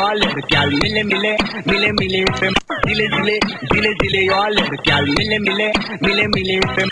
y'all gal mile mile mile mile pe dile dile dile dile y'all gal mile mile mile mile pe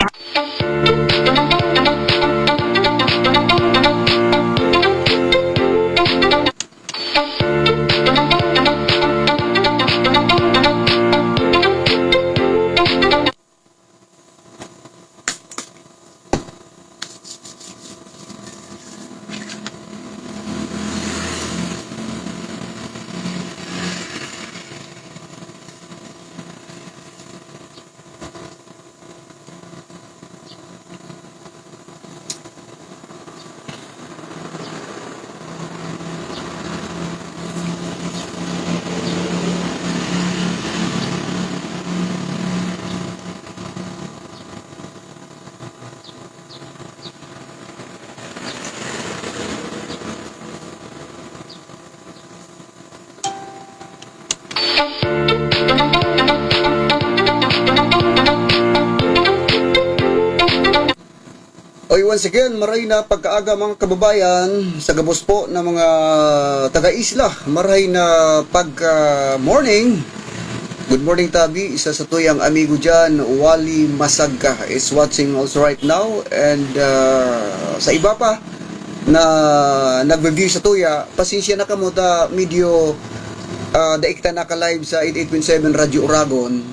Oy, once again, maray na pagkaaga mga kababayan sa gabos po na mga taga-isla. Maray na pagka-morning. Good morning, Tabi. Isa sa tuyang amigo dyan, Wally Masagka, is watching also right now. And sa iba pa na nag-review sa tuya, pasensya na kamo ta medyo daikta na ka-live sa 88.7 Radio Uragon.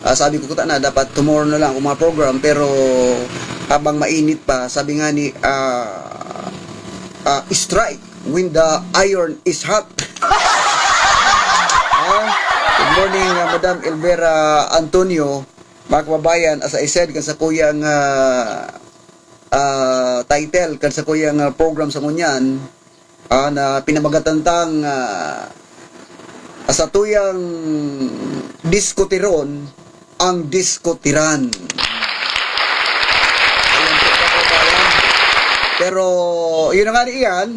Sabi ko na dapat tomorrow na lang ang mga program, pero habang mainit pa, sabi nga ni strike when the iron is hot. Good morning, Madam Elvera Antonio, mga kababayan. As I said, kan sa kuyang title, kan sa kuyang program sa ngunyan, na pinamagatantang sa tuyang diskotiron ang diskotiran. Pero yun na nga iyan,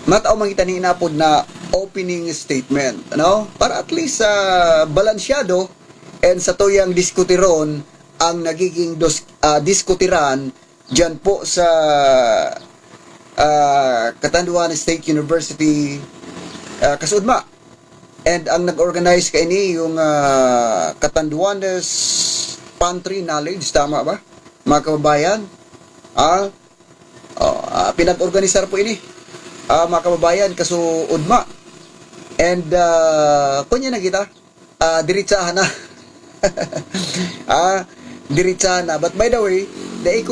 mataw man kita ni inapod na opening statement, ano? Para at least balansyado, and sa tuyang diskutiron ang nagiging diskutiran dyan po sa Catanduanes State University, Kasudma. And ang nag-organize kaini yung Catanduanes Pantry Knowledge, tama ba? Mga kababayan, pinag-organisar po ini, mga kababayan, Kasudma. And kunya na kita, diritsahan na. Diritsahan na. But by the way, dahil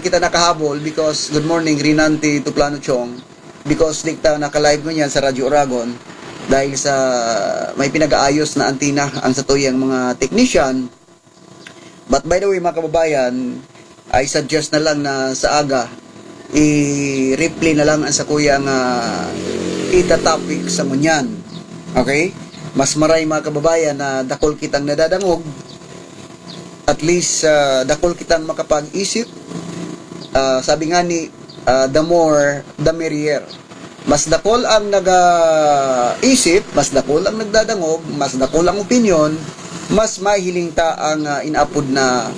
kita nakahabol because good morning Rinanti Tuplano Chong, because di kita naka-live mo yan sa Radio Uragon dahil sa may pinag-aayos na antina ang sa tuyang mga technician. But by the way, mga kababayan, I suggest na lang na sa aga i-replay na lang ang sa kuyang ita-topic sa ngunyan. Okay? Mas maray mga kababayan na dakol kitang nadadangog, at least dakol kitang makapag-isip. Sabi nga ni the more the merrier. Mas dakol ang nag-isip, mas dakol ang nagdadangog, mas dakol ang opinion, mas mahiling ta ang inapod na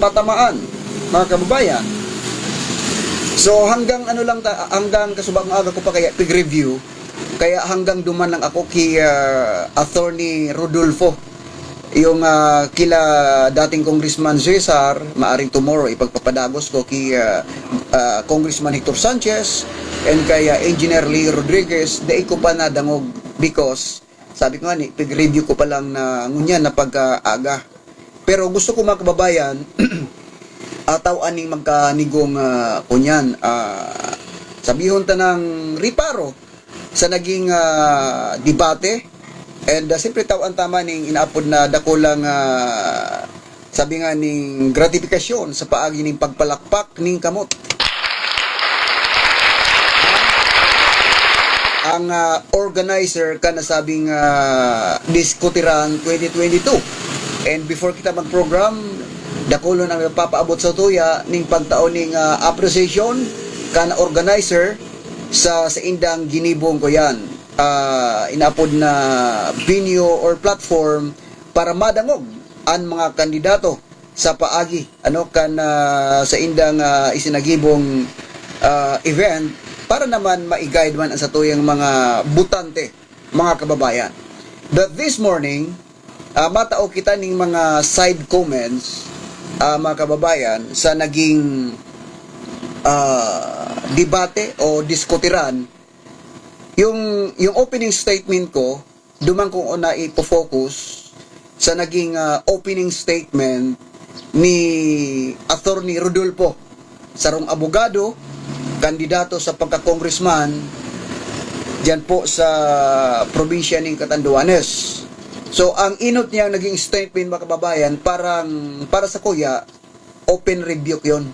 patamaan, mga kababayan. So hanggang hanggang kasubang aga ko pa kaya pig-review, kaya hanggang duman lang ako kay Attorney Rodolfo, yung kila dating Congressman Cesar, maaring tomorrow ipagpapadagos ko kay Congressman Hector Sanchez and kaya Engineer Lee Rodriguez. Dahil ko pa nadangog because sabi ko nga ni, pig-review ko pa lang na ngunyan na pag-aga. Pero gusto ko mga kababayan, ataw aning magkanigong kunyan, sabihon ta ng riparo sa naging debate. And siyempre tawaan tama ning inaapod na dakulang sabi nga ning gratifikasyon sa paagi ning pagpalakpak ning kamot. Ang organizer ka na sabing Diskutiran 2022. And before kita mag-program, dakulon ang papaabot sa tuya ning pagtaon ning appreciation ka na organizer sa indang ginibong ko yan. Inapod na venue or platform para madangog ang mga kandidato sa paagi sa indang isinagibong event para naman ma-guide man sa tuyang mga butante, mga kababayan. But this morning, matao kita ning mga side comments, mga kababayan, sa naging debate o diskutiran. Yung opening statement ko, duman kong una ipo-focus sa naging opening statement ni Attorney Rodolfo, sarong abogado, kandidato sa pagka-congressman diyan po sa probinsya ng Catanduanes. So, ang inot niya naging statement, mga kababayan, para sa kuya, open rebuke yon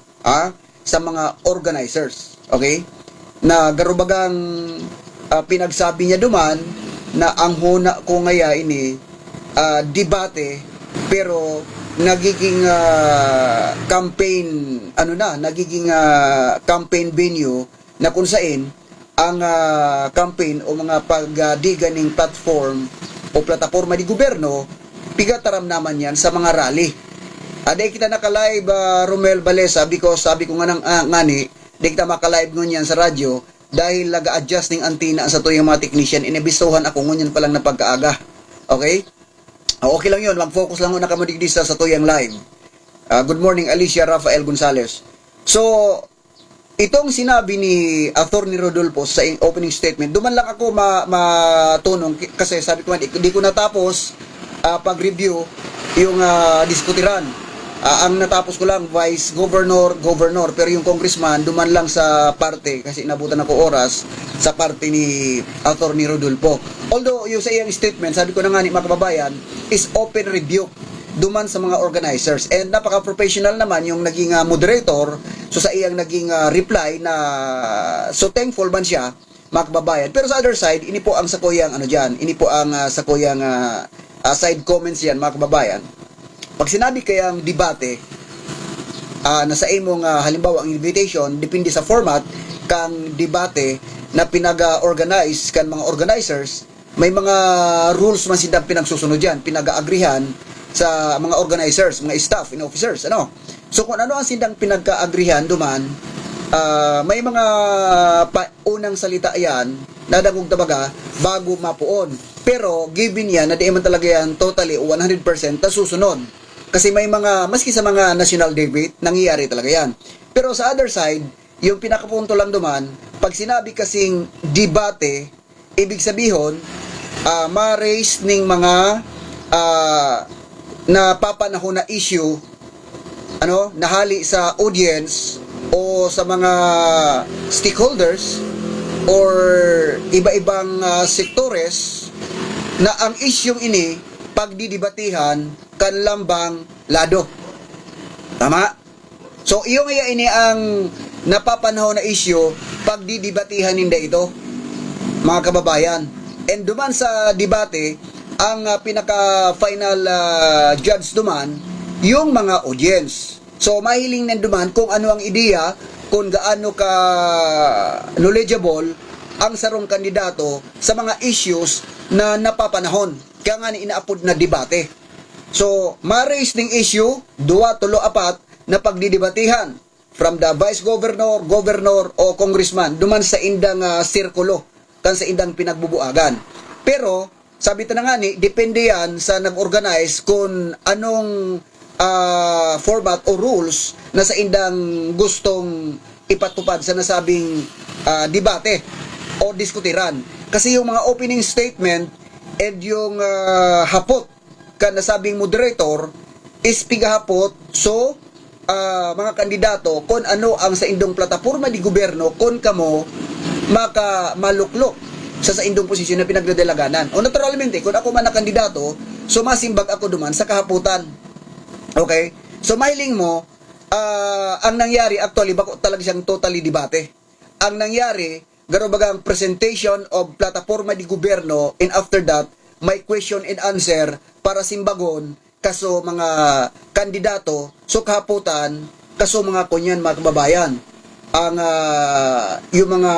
sa mga organizers. Okay? Na garubagang pinagsabi niya duman na ang huna ko ngaya ini debate, pero nagiging campaign venue na kung saan ang campaign o mga pagdiga ng platform o plataforma di gobyerno, pigataram naman yan sa mga rally. Aday kita naka-live, Romel Balesa, because sabi ko nga ngani, di kita maka-live ngunyan sa radyo dahil laga-adjust ng antina sa tuyong mga technician, inibisuhan ako ngunyan palang na pagkaaga. Okay? Okay lang yun, mag-focus lang na kamadigdi sa tuyang live. Good morning, Alicia Rafael Gonzalez. So, itong sinabi ni Attorney Rodolfo sa opening statement, duman lang ako matunong kasi sabi ko, hindi ko natapos pag-review yung diskutiran. Ang natapos ko lang, Vice Governor, pero yung Congressman, duman lang sa parte, kasi inabutan ako oras, sa parte ni Attorney Rodolfo. Although, yung sa iyang statement, sabi ko na nga ni mga kababayan, is open rebuke, duman sa mga organizers. And napaka-professional naman yung naging moderator, so sa iyang naging reply na, so thankful man siya, mga kababayan. Pero sa other side, ini po ang sakuyang, ini po ang sakuyang side comments yan, mga kababayan. Pag sinabi kayang debate, na sa imong halimbawa ang invitation, depende sa format, kang debate na pinag-organize kan mga organizers, may mga rules man silang pinagsusunod yan, pinag-agrihan sa mga organizers, mga staff and officers. So kung ano ang silang pinag-agrihan duman, may mga unang salita yan, nadagog tabaga, bago mapuon. Pero given yan, na di man talaga yan totally 100% na susunod. Kasi may mga, maski sa mga national debate, nangyayari talaga yan. Pero sa other side, yung pinakapunto lang duman, pag sinabi kasing debate, ibig sabihin, ma-raise ng mga napapanahon na issue, nahali sa audience o sa mga stakeholders or iba-ibang sektores na ang issue ini pagdidibatihan kan lambang lado. Tama? So, iyo nga ini ang napapanahon na issue pagdidibatihan hindi ito, mga kababayan. And duman sa debate, ang pinaka-final judge duman, yung mga audience. So, mahiling na duman kung ano ang ideya, kung gaano ka knowledgeable ang sarong kandidato sa mga issues na napapanahon. Kaya nga ni inaapod na debate. So, ma-raise ng issue, 2, 3, 4 na pagdidibatihan from the Vice Governor, Governor o Congressman duman sa indang sirkulo, kan sa indang pinagbubuagan. Pero, sabi ito na nga ni, depende yan sa nag-organize kung anong format o rules na sa indang gustong ipatupad sa nasabing debate o diskutiran. Kasi yung mga opening statement and yung hapot kan nasabing moderator is pigahapot, so mga kandidato kung ano ang sa indong plataforma di gobyerno kung kamo maluklok sa indong posisyon na pinagdadalaganan. O naturalmente, kung ako man na kandidato, so masimbag ako duman sa kahaputan. Okay? So mahiling mo, ang nangyari actually, bako talaga siyang totally debate. Ang nangyari, garubagang presentation of plataforma di gobyerno, and after that, may question and answer para simbagon kaso mga kandidato, so kahaputan, kaso mga kunyan, mga kababayan, ang yung mga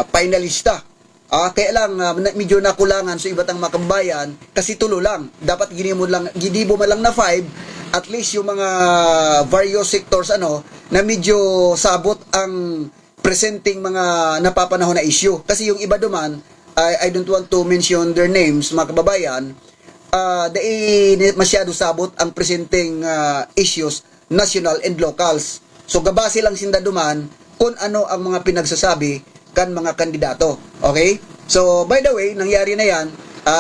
finalista. Kaya lang medyo nakulangan sa ibatang mga kababayan kasi tulo lang. Dapat ginibo man lang na 5 at least yung mga various sectors na medyo sabot ang presenting mga napapanahon na issue. Kasi yung iba duman, I don't want to mention their names, mga kababayan, masyado sabot ang presenting issues, national and locals. So gabase lang sinda duman kung ano ang mga pinagsasabi kan mga kandidato. Okay? So by the way, nangyari na yan,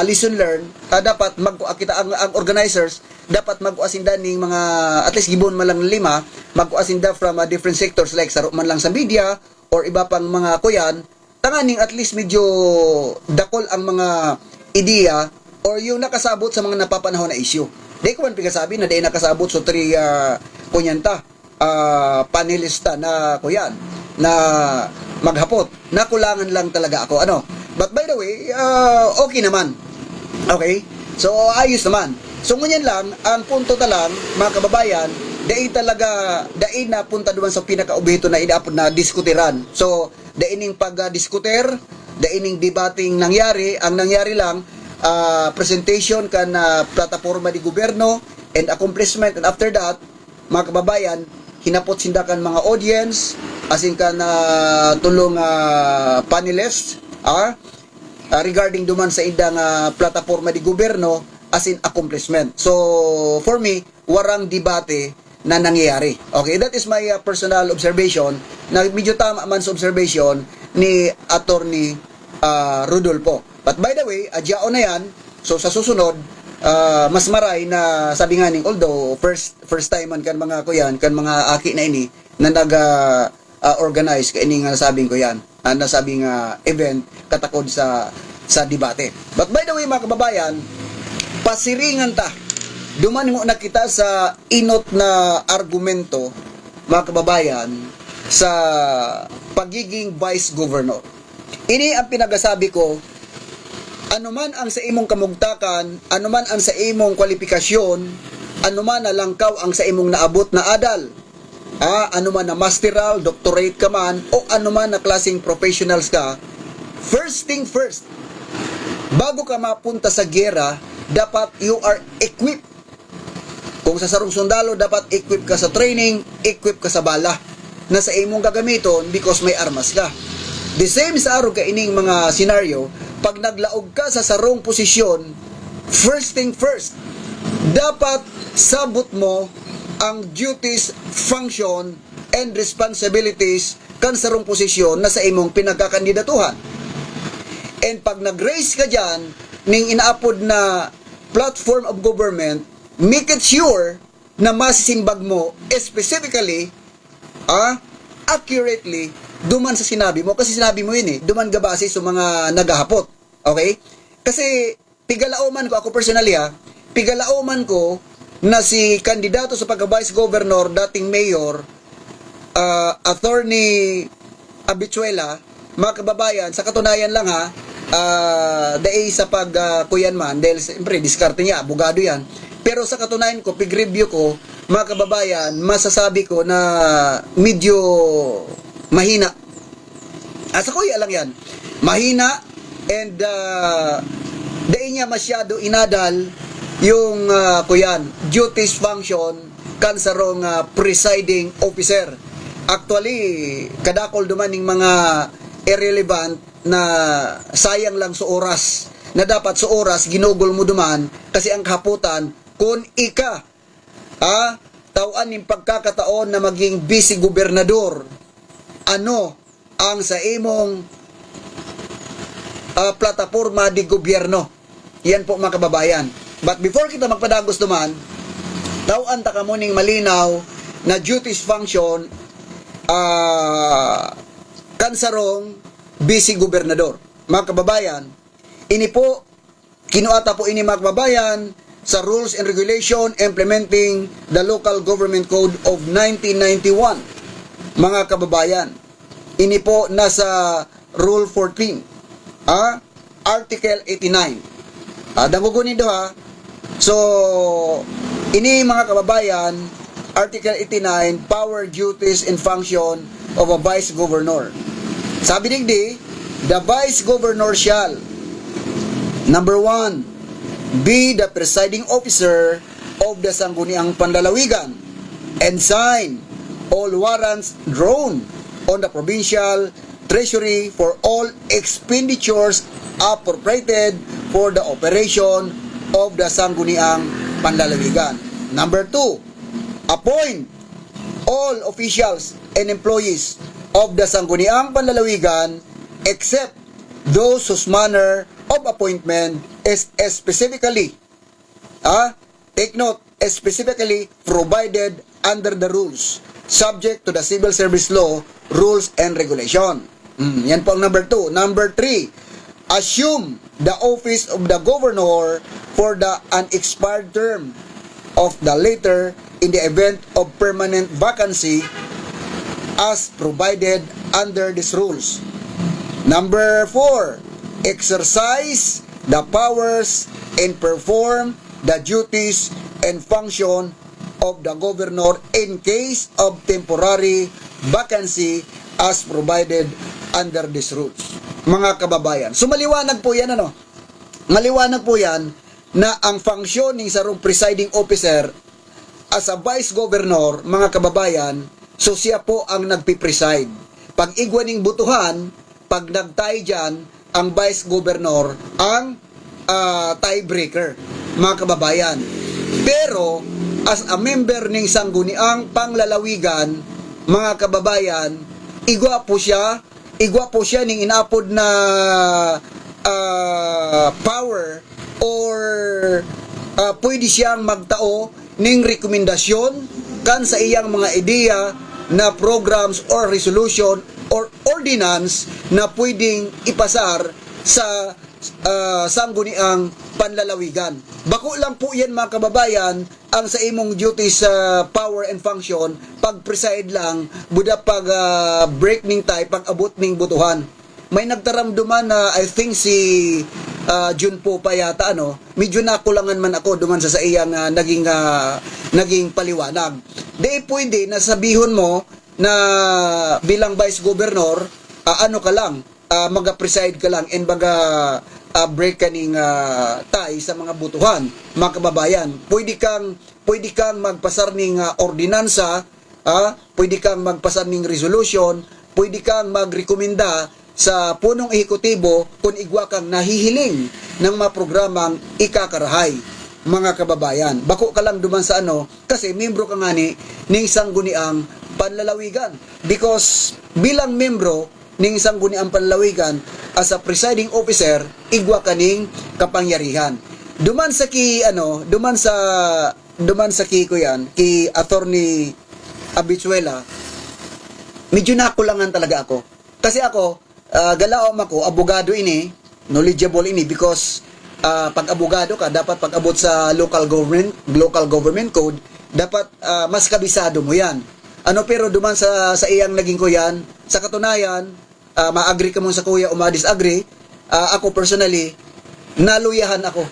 lesson learned, dapat kita ang organizers dapat mag-uasinda ning mga at least gibon man lang 5 mag-uasinda from different sectors like saro man lang sa media or iba pang mga kuyan tanganing at least medyo dakol ang mga ideya or yung nakasabot sa mga napapanahon na issue. Di ko man pigasabi na di nakasabot so 3 kunyanta panelista na kuyan na maghapot. Nakulangan lang talaga ako But by the way, okay naman. Okay? So ayos naman. So ngunyan lang, ang punto lang, mga kababayan, dahil talaga, dahil na punta duman sa pinaka-objeto na inaapod na diskutiran. So, dahil ning pag-diskuter, dahil ning debating nangyari, ang nangyari lang, presentation kan plataforma di gobyerno and accomplishment, and after that, mga kababayan, hinapot sindakan mga audience, asin kan tulong panelists, regarding duman sa indang plataforma di gobyerno, as in accomplishment. So, for me, warang debate na nangyayari. Okay, that is my personal observation na medyo tama man sa observation ni Attorney Rodolfo. But by the way, adyao na yan. So, sa susunod, mas maray na sabi nga ning, although first time man kan mga kuyan, kan mga aki na ini na nag-organize ka ining nasabing ko yan, nasabing event katakod sa debate. But by the way, mga kababayan, pasiringan ta. Duman mo na kita sa inot na argumento, mga kababayan, sa pagiging vice governor. Ini ang pinagasabi ko, anuman ang sa imong kamugtakan, anuman ang sa imong kwalifikasyon, anuman na langkaw ang sa imong naabot na adal, anuman na masteral, doctorate ka man, o anuman na klaseng professionals ka, first thing first, bago ka mapunta sa gera, dapat you are equipped. Kung sa sarong sundalo, dapat equip ka sa training, equip ka sa bala na sa imong gagamiton because may armas ka. The same sa araw ka ining mga senaryo, pag naglaog ka sa sarong posisyon, first thing first, dapat sabot mo ang duties, function, and responsibilities kan sarong posisyon na sa imong pinagkakandidatuhan. And pag nag-raise ka dyan, ning inaapod na platform of government, make it sure na masisimbag mo specifically, accurately, duman sa sinabi mo. Kasi sinabi mo yun duman gabase sa mga nagahapot. Okay? Kasi, pigalauman ko, ako personally pigalauman ko na si kandidato sa pagka-vice governor, dating mayor, Attorney Abituela, mga kababayan, sa katunayan lang dahil sa kuyan man, dahil siyempre, diskarte niya, abogado yan. Pero sa katunayan ko, pig-review ko, mga kababayan, masasabi ko na medyo mahina. Sa kuya lang yan. Mahina, and dahil niya masyado inadal yung kuyan, duties function, kansarong presiding officer. Actually, kadakol duman ng mga irrelevant na sayang lang sa oras na dapat sa oras ginugol mo duman kasi ang kahaputan kung ika tawan ng pagkakataon na maging vice gobernador, ano ang sa imong plataforma di gobyerno. Yan po mga kababayan. But before kita magpadagos duman, tawan ta ka mo ning malinaw na duties function kansarong vice gobernador. Mga kababayan, ini po, kinuata po ini mga kababayan sa Rules and Regulation implementing the Local Government Code of 1991. Mga kababayan, ini po nasa Rule 14, Article 89. Dangugunin do So, ini mga kababayan, Article 89, Power, Duties, and Function of a Vice Governor. Sabi digdi, the Vice Governor shall, number 1, be the presiding officer of the Sangguniang Panlalawigan and sign all warrants drawn on the provincial treasury for all expenditures appropriated for the operation of the Sangguniang Panlalawigan. Number 2, appoint all officials and employees of the Sangguniang Panlalawigan except those whose manner of appointment is specifically take note, specifically provided under the rules subject to the Civil Service Law, rules and regulation. Yan po ang number 2. Number 3, assume the office of the governor for the unexpired term of the latter in the event of permanent vacancy as provided under these rules. Number 4, exercise the powers and perform the duties and function of the governor in case of temporary vacancy as provided under these rules. Mga kababayan, so maliwanag po yan, maliwanag po yan na ang function ng sarong presiding officer as a vice governor, mga kababayan, so siya po ang nagpipreside. Pag igwa ning butuhan, pag nagtay dyan, ang vice governor ang tiebreaker, mga kababayan. Pero as a member ng Sangguniang Panlalawigan, mga kababayan, igwa po siya ning inapod na power or pwede siyang magtao ning rekomendasyon kan sa iyang mga ideya na programs or resolution or ordinance na pwedeng ipasar sa Sangguniang Panlalawigan. Bako lang po yan, mga kababayan, ang sa imong duties sa power and function, pag-preside lang, buda pag break ning tay, pag-abot ning butuhan. May nagtaramduman na I think si Jun po pa yata, medyo nakulangan man ako duman sa iyang naging paliwanag. Di pwede na sabihon mo na bilang vice governor, ka lang, maga-preside ka lang and break ka ning tay sa mga butuhan, mga kababayan. Pwede kang magpasar ning ordinansa, pwede kang magpasar ning resolution, pwede kang magrekomenda sa punong ehekutibo kung igwa kang nahihiling ng mga programang ikakarahay, mga kababayan. Bako ka lang duman sa kasi membro ka nga ning Sangguniang Panlalawigan. Because bilang membro ning Sangguniang Panlalawigan, as a presiding officer, igwa kaning kapangyarihan. Duman sa Attorney Abichuela, medyo nakulangan talaga ako. Kasi ako, galaom ako, abogado ini, knowledgeable ini, because pag abogado ka, dapat pag abot sa local government code, dapat mas kabisado mo yan. Pero duman sa iyang naging kuyan, sa katunayan, ma-agree ka mo sa kuya o ma-disagree, ako personally, naluyahan ako.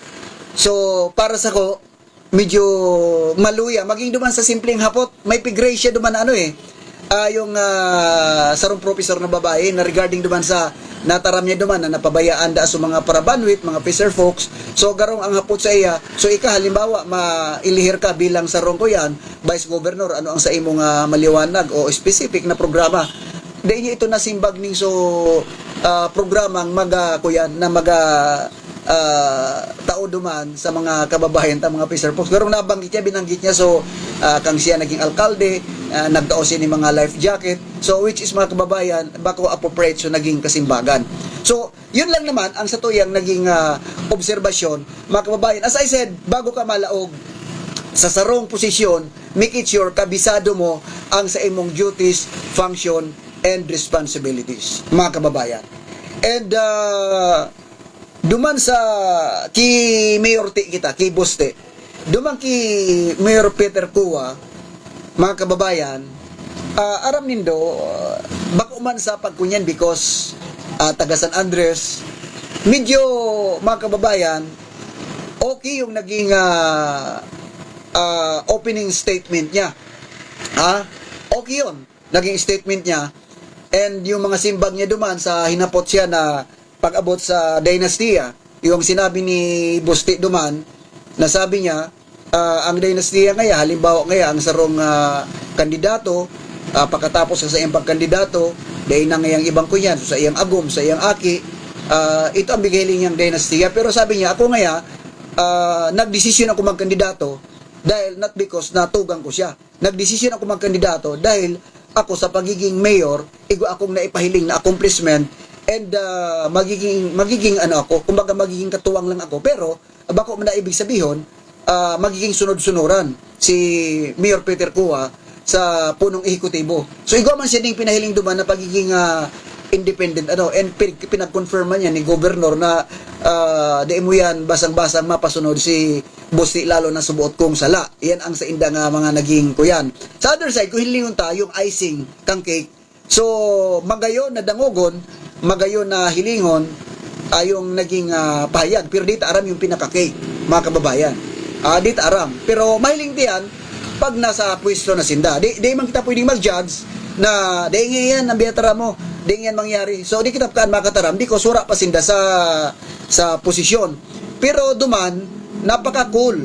So, para sa ko, medyo maluya. Maging duman sa simpleng hapot, may pigresya duman yung sarong professor na babae na regarding duman sa nataram niya duman na napabayaan da sa mga parabanwit, mga fisher folks. So, garong ang hapot sa iya. So, halimbawa, mailihir ka bilang sarong ko yan, vice governor, ano ang sa imong maliwanag o specific na programa. Dahil niya ito nasimbag ning programang tao duman sa mga kababayan ta mga fisher folks. Garong nabanggit niya, binanggit niya, so kang siya naging alkalde, nagdao siya ni mga life jacket, so which is mga kababayan, bako appropriate, so naging kasimbagan. So yun lang naman ang sa tuyang naging obserbasyon, mga kababayan. As I said, bago ka malaog sa sarong posisyon, make it sure kabisado mo ang sa imong duties, function and responsibilities, mga kababayan. And duman sa ki Mayor kita, ki Boste, duman ki Mayor Peter Kua, mga kababayan, aram nindo, bako man sa pagkunyan because taga San Andres, medyo, mga kababayan, okay yung naging opening statement niya. Okay yun, naging statement niya. And yung mga simbag niya duman sa hinapot siya na pag-abot sa dynastiya, yung sinabi ni Busti duman, na sabi niya, ang dinastiya ngaya, halimbawa ngaya, ang sarong kandidato, pagkatapos sa iyang pagkandidato, dahil na ngayang ibang kunyan, so sa iyang agom, sa iyang aki, ito ang bigahiling niyang dinastiya. Pero sabi niya, ako ngaya, nagdesisyon ako magkandidato dahil not because natugang ko siya. Nagdesisyon ako magkandidato dahil ako sa pagiging mayor, akong naipahiling na accomplishment and magiging ano ako, kumbaga magiging katuwang lang ako. Pero bako man na ibig sabihin, magiging sunod-sunuran si Mayor Peter Cua sa punong ehekutibo. So igwa man siya ding pinahiling duman na pagiging independent and pinag-confirm man niya ni gobernador na di mo yan basang-basang mapasunod si Busti lalo na subuot kong sala. Yan ang sa inda nga mga naging kuyan. Sa other side, kung hilingon tayo yung icing kang cake, so magayon na dangogon, magayon na hilingon yung naging pahayag. Pero dito aram yung pinaka-cake, mga kababayan. Dito aram. Pero mahiling diyan pag nasa pwesto na sinda. Di man kita pwedeng mag-judge na di ngayon ang biyatara mo, di ngayon mangyari. So di kita kaan makataram, di ko sura pa sinda sa posisyon. Pero duman, napaka-cool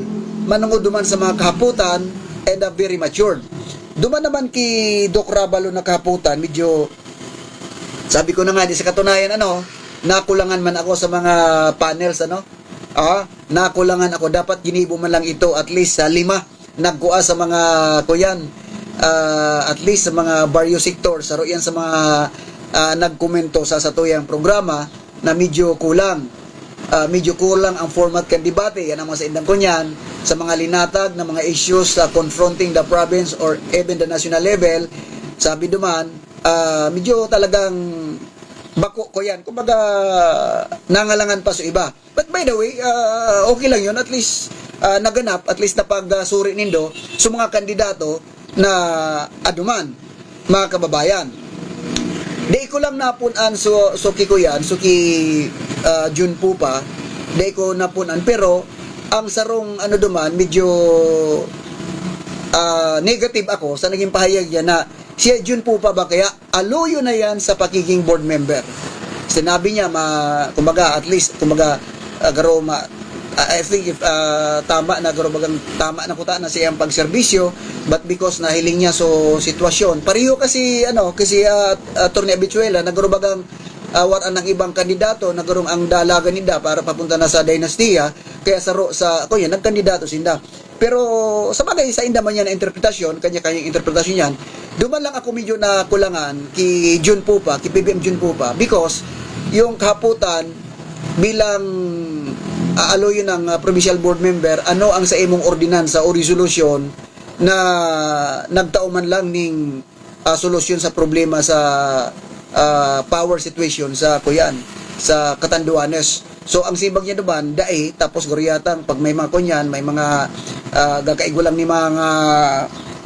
manungod duman sa mga kahaputan and very matured. Duman naman ki Doc Rabalo na kahaputan, medyo sabi ko na nga di sa katunayan nakulangan man ako sa mga panels nakulangan ako, dapat ginibo man lang ito at least sa 5 nagkuha sa mga kuyan, at least sa mga various sectors, saro yan sa mga nagkomento sa satuyang programa na medyo kulang ang format kan debate. Yan ang mga sa indang kunyan sa mga linatag na mga issues confronting the province or even the national level. Sabi duman, medyo talagang bako ko yan, kumbaga nangalangan pa sa iba. But by the way, okay lang yun, at least naganap, at least napagsuri nindo sa mga kandidato na aduman, mga kababayan. Di ko lang napunan so ki Jun Pupa, di ko napunan, pero ang sarong duman, medyo negative ako sa naging pahayag yan na siya Jun Pupa ba kaya aluyo na yan sa pagiging board member. Sinabi niya kumbaga at least I think if tama na kuta na siyang pagserbisyo, but because nahiling niya so sitwasyon pareho kasi Attorney Abichuela nagarubagang waran ng ibang kandidato nagurong ang dalaga ninda para papunta na sa dinastiya, kaya sa kuya nagkandidato sinda. Pero sa bagay sa inda man yan na interpretasyon, kanya-kanyang interpretasyon yan, duman lang ako medyo na kulangan ki Jun Pupa, ki PBM Jun Pupa, because yung kahaputan bilang aaloy ng provincial board member, ano ang sa imong ordinansa o resolution na nagtao man lang ning solusyon sa problema sa power situation sa kuyan, sa Catanduanes. So ang sibag niya duman dai, tapos guriyatang pag may mga kunyan, may mga gakaigo lang ni mga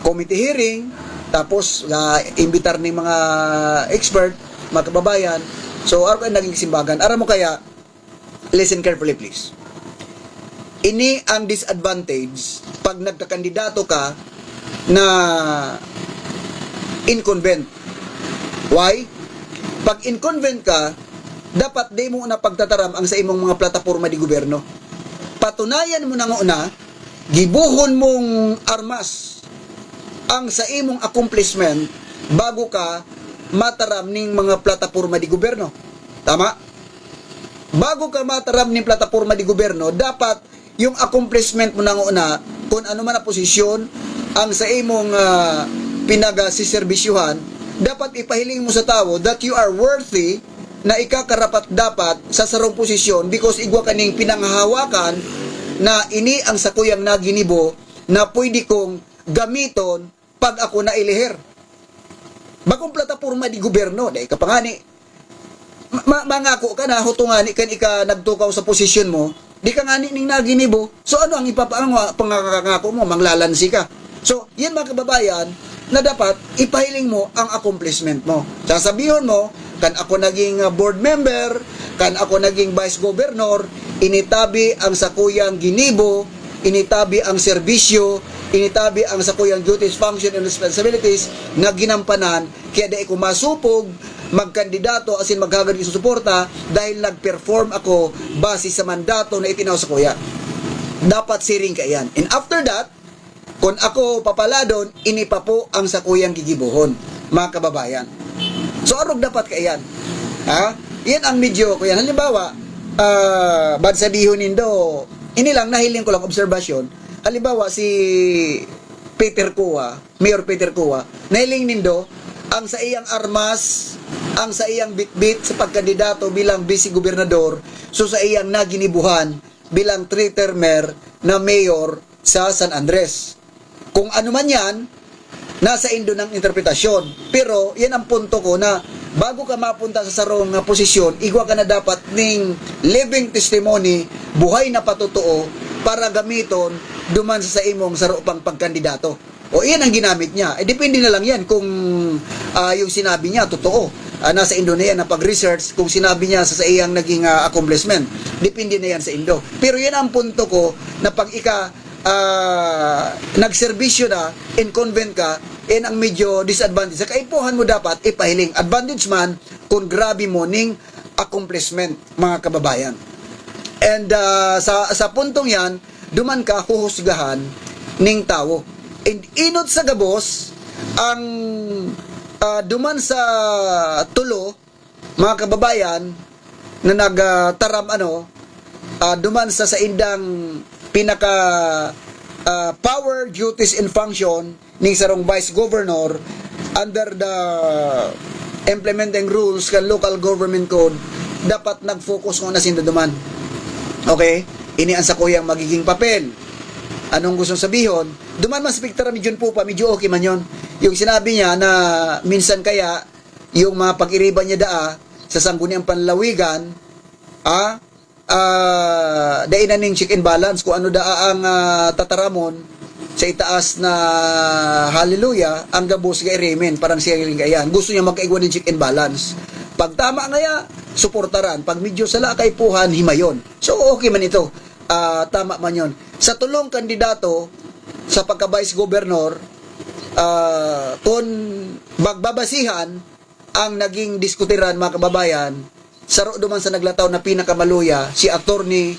committee hearing, tapos imbitar ni mga expert, mga kababayan. So araw naging simbagan. Ara mo kaya, listen carefully please. Ini ang disadvantage pag nagkakandidato ka na incumbent. Why? Pag incumbent ka, dapat di mo na pagtataram ang sa imong mga plataporma di gobyerno. Patunayan mo na una, gibuhon mong armas ang sa imong accomplishment bago ka mataram ning mga plataporma di gobyerno. Tama? Bago ka mataram ning plataporma di gobyerno, dapat yung accomplishment mo na una, kung ano man na posisyon ang sa imong pinagasiserbisyuhan, dapat ipahiling mo sa tao that you are worthy na ikakarapat dapat sa sarong posisyon because igwa kaning pinanghahawakan na ini ang sakuyang naginibo na pwede kong gamiton pag ako na ilihir. Bagong plataporma di gobyerno, dahil kapangani, mangako ka na, hutungani kan ika nagtukaw sa posisyon mo, di ka nga ning naginibo. So ano ang pangangako mo? Manglalansi ka. So, yan mga kababayan, na dapat ipahiling mo ang accomplishment mo. Sasabihin mo, kan ako naging board member, kan ako naging vice governor, initabi ang sakuyang ginibo, initabi ang serbisyo, initabi ang sakuyang duties, function, and responsibilities na ginampanan, kaya di ko masupog magkandidato asin maghagad sa suporta dahil nag-perform ako base sa mandato na itinaw sa kuya. dapat siring ka yan. And after that, kung ako papaladon, ini pa po ang sakuyang gigibuhon, mga kababayan. So, arog dapat ka yan. Ha? Yan ang medyo ko yan. Halimbawa, bad sabihon nindo, ini lang, nahiling ko lang obserbasyon. Halimbawa, si Peter Kua, Mayor Peter Kua, nahiling nindo, ang sa iyang armas, ang sa iyang bitbit sa pagkandidato bilang vice-gobernador, so sa iyang naginibuhan bilang 3-termer na mayor sa San Andres. Kung ano man yan, nasa indo ng interpretasyon. Pero, yan ang punto ko na bago ka mapunta sa sarong posisyon, igwa ka na dapat ning living testimony, buhay na patotoo, para gamiton duman sa imong saro pang pagkandidato. O iyan ang ginamit niya. Depende na lang yan kung yung sinabi niya totoo. Nasa Indo na yan na pag-research kung sinabi niya sa iyang naging accomplishment. Depende na yan sa Indo. Pero yan ang punto ko na pag nagserbisyo na, inconvent ka, yan ang medyo disadvantage. Sa kaipuhan mo dapat ipahiling. Advantage man kung grabe mo ning accomplishment, mga kababayan. And sa puntong yan, duman ka huhusgahan ning tao. And inot sa gabos, ang duman sa tulo, mga kababayan, na nagtaram duman sa indang pinaka power, duties, and function ning sarong vice governor under the implementing rules kan local government code, dapat nag-focus ko na sinduduman. Okay? Ini ang sa kuyang magiging papel. Anong gustong sabihon? Duman mas piktara medyo po pa, medyo okay man yon. Yung sinabi niya na minsan kaya yung mga pag-iriban niya sa sangguniang panlawigan, dainan ning check and balance kung ano ang tataramon sa itaas na hallelujah, ang gabos ga remen, parang siya gayan. Gusto niya magkaigwan ng check and balance. Pag tama ngaya, suportaran. Pag medyo sala kay puhan, himayon. So okay man ito. Tama man yon. Sa tulong kandidato sa pagka-vice governor, kung magbabasihan ang naging diskutiran, mga kababayan, saro duman sa naglataw na pinakamaluya si Attorney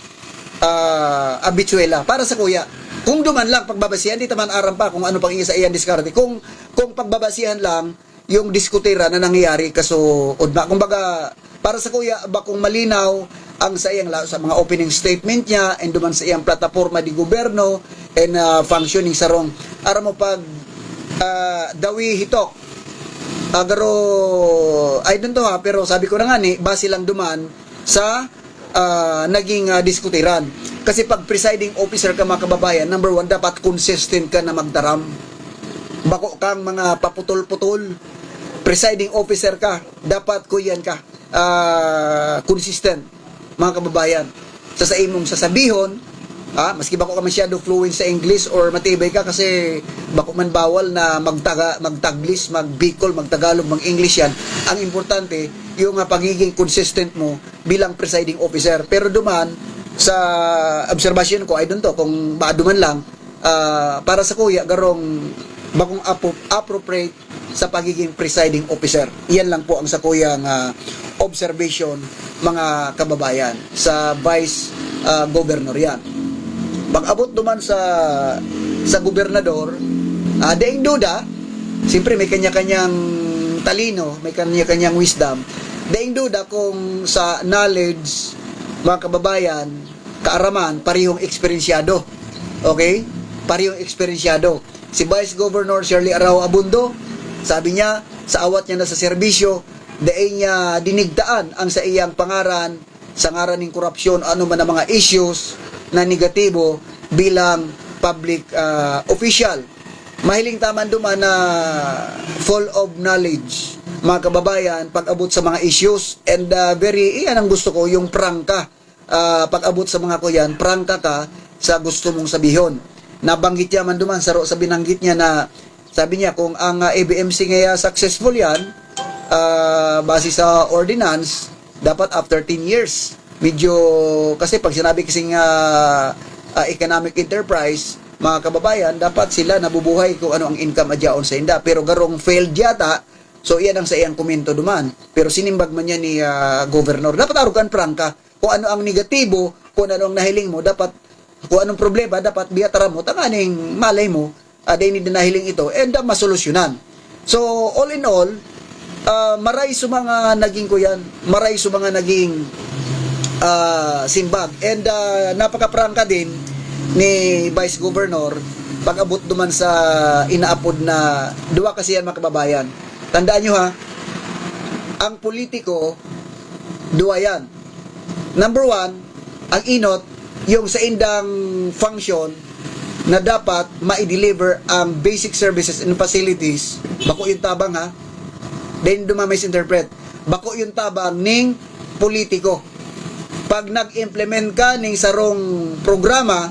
Abituela para sa kuya. Kung duman lang pagbabasihan, di taman aram pa kung ano pang isa iyan diskarte. Kung pagbabasihan lang yung diskutira na nangyayari kaso udma. Kumbaga, para sa kuya, kung malinaw ang sa iyang sa mga opening statement niya and duman sa iyang plataforma di gobyerno and functioning sarong aram mo pag dawi hitok agaro I don't know pero sabi ko na nga ni base lang duman sa naging diskutiran. Kasi pag presiding officer ka, mga kababayan, number one, dapat consistent ka na magdaram. Bako kang mga paputol-putol. Presiding officer ka, dapat kuyan ka. Consistent, mga kababayan. Sa imong sasabihon, maski bako ka masyado fluent sa English or matibay ka kasi bako man bawal na magtaglis, magbicol, magtagalog, mag-English yan. Ang importante, yung pagiging consistent mo bilang presiding officer. Pero duman, sa observation ko, I don't know kung maaduman lang, para sa kuya, garong bakong appropriate sa pagiging presiding officer. Yan lang po ang sa kuyang observation, mga kababayan, sa vice governor yan. Pag-abot duman sa gobernador, daing duda, siyempre may kanya-kanyang talino, may kanya-kanyang wisdom. Daing duda kung sa knowledge, mga kababayan, kaaraman, parehong eksperensyado. Okay? Parehong eksperensyado. Si Vice Governor Shirley Arao Abundo, sabi niya, sa awat niya na sa serbisyo, daing niya dinigtaan ang sa iyang pangaran, sa ngaran ng korupsyon, ano man ang mga issues na negatibo bilang public official. Mahiling taman duman na full of knowledge, mga kababayan, pag-abot sa mga issues, and iyan ang gusto ko, yung prangka. Pag-abot sa mga kuyan, prangka ka sa gusto mong sabihon. Nabanggit niya man duman, sa binanggit niya na, sabi niya, kung ang ABMC ngaya successful yan, base sa ordinance, dapat after 10 years. Medyo, kasi pag sinabi kasing economic enterprise, mga kababayan, dapat sila nabubuhay kung ano ang income adyaon sa inda. Pero garong failed yata, so iyan ang sa iyang komento duman. Pero sinimbag man niya ni governor, dapat arugan prangka. Kung ano ang negatibo, kung ano ang nahiling mo, dapat Kung anong problema, dapat biyatara mo, tanganing malay mo, day ni dinahiling ito, and masolusyonan. So, all in all, maray sa mga naging kuyan, maray sa mga naging simbag. And napaka-prangka din ni Vice Governor pag-abot duman sa inaapod na duwa kasi yan mga kababayan. Tandaan nyo ha, ang politiko, duwa yan. Number one, ang inot, yung sa indang function na dapat ma-deliver ang basic services and facilities, bako yung tabang ha, then misinterpret, bako yung tabang ning politiko. Pag nag-implement ka ning sarong programa,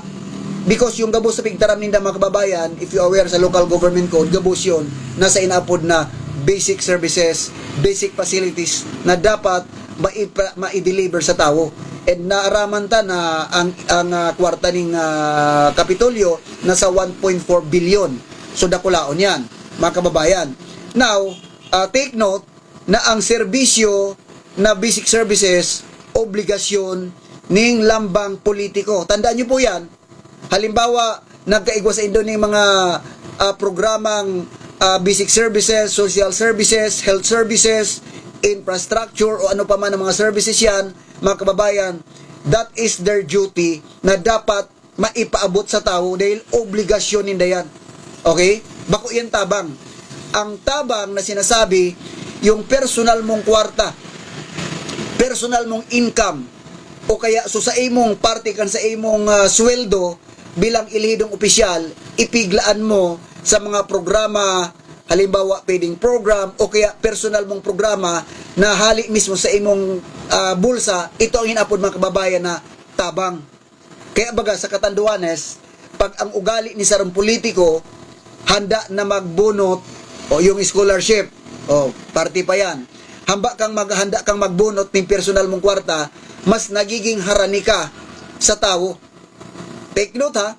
because yung gabos sa pigtaram ninda mga kababayan, if you aware sa local government code, gabos yun, nasa inapod na basic services, basic facilities na dapat ma-deliver sa tao. And naaraman ta na ang kwarta ning Kapitolyo nasa 1.4 billion. So dakulaon yan, mga kababayan. Now, take note na ang serbisyo na basic services, obligasyon ning lambang politiko. Tandaan niyo po yan. Halimbawa, nagkaigwa sa Indo ning mga programang basic services, social services, health services, infrastructure o ano pa man ang mga services yan, mga kababayan, that is their duty na dapat maipaabot sa tao dahil obligasyon ninda yan. Okay? Bako yan tabang. Ang tabang na sinasabi, yung personal mong kwarta, personal mong income, o kaya so sa imong parte kan sa imong sweldo bilang ilihidong opisyal, ipiglaan mo sa mga programa, halimbawa feeding program o kaya personal mong programa na hali mismo sa imong bulsa, ito ang hinapod mga kababayan na tabang. Kaya baga sa katanduanes, pag ang ugali ni sarong politiko handa na magbunot o yung scholarship o party pa yan, handa kang magbunot ng personal mong kwarta, mas nagiging harani ka sa tao. Take note ha,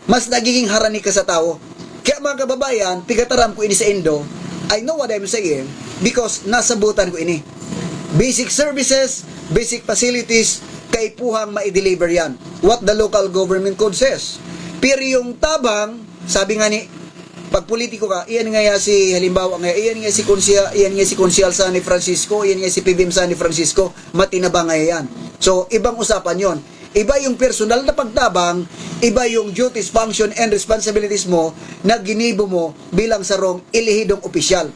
mas nagiging harani ka sa tao. Kaya mga kababayan, pigataram ko ini sa Indo, I know what I'm saying because nasabutan ko ini. Basic services, basic facilities, kaipuhang ma-deliver yan. What the local government code says. Pero yung tabang, sabi nga ni, pag politiko ka, iyan nga si, halimbawa nga, iyan nga si Konsyal San Francisco, iyan nga si PBM San Francisco, matinaba nga yan. So, ibang usapan yon. Iba yung personal na pagtabang, iba yung duties, function, and responsibilities mo na ginibo mo bilang sarong ilihidong opisyal.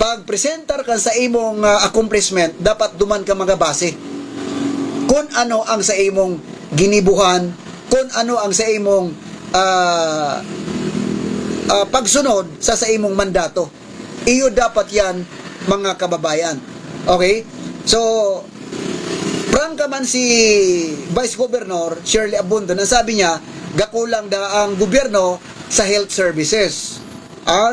Pag presentar ka sa imong accomplishment, dapat duman ka magabase kung ano ang sa imong ginibuhan, kung ano ang sa imong pagsunod sa imong mandato. Iyo dapat yan, mga kababayan. Okay? So, prangka man si Vice Governor Shirley Abundon, ang sabi niya, gakulang da ang gobyerno sa health services.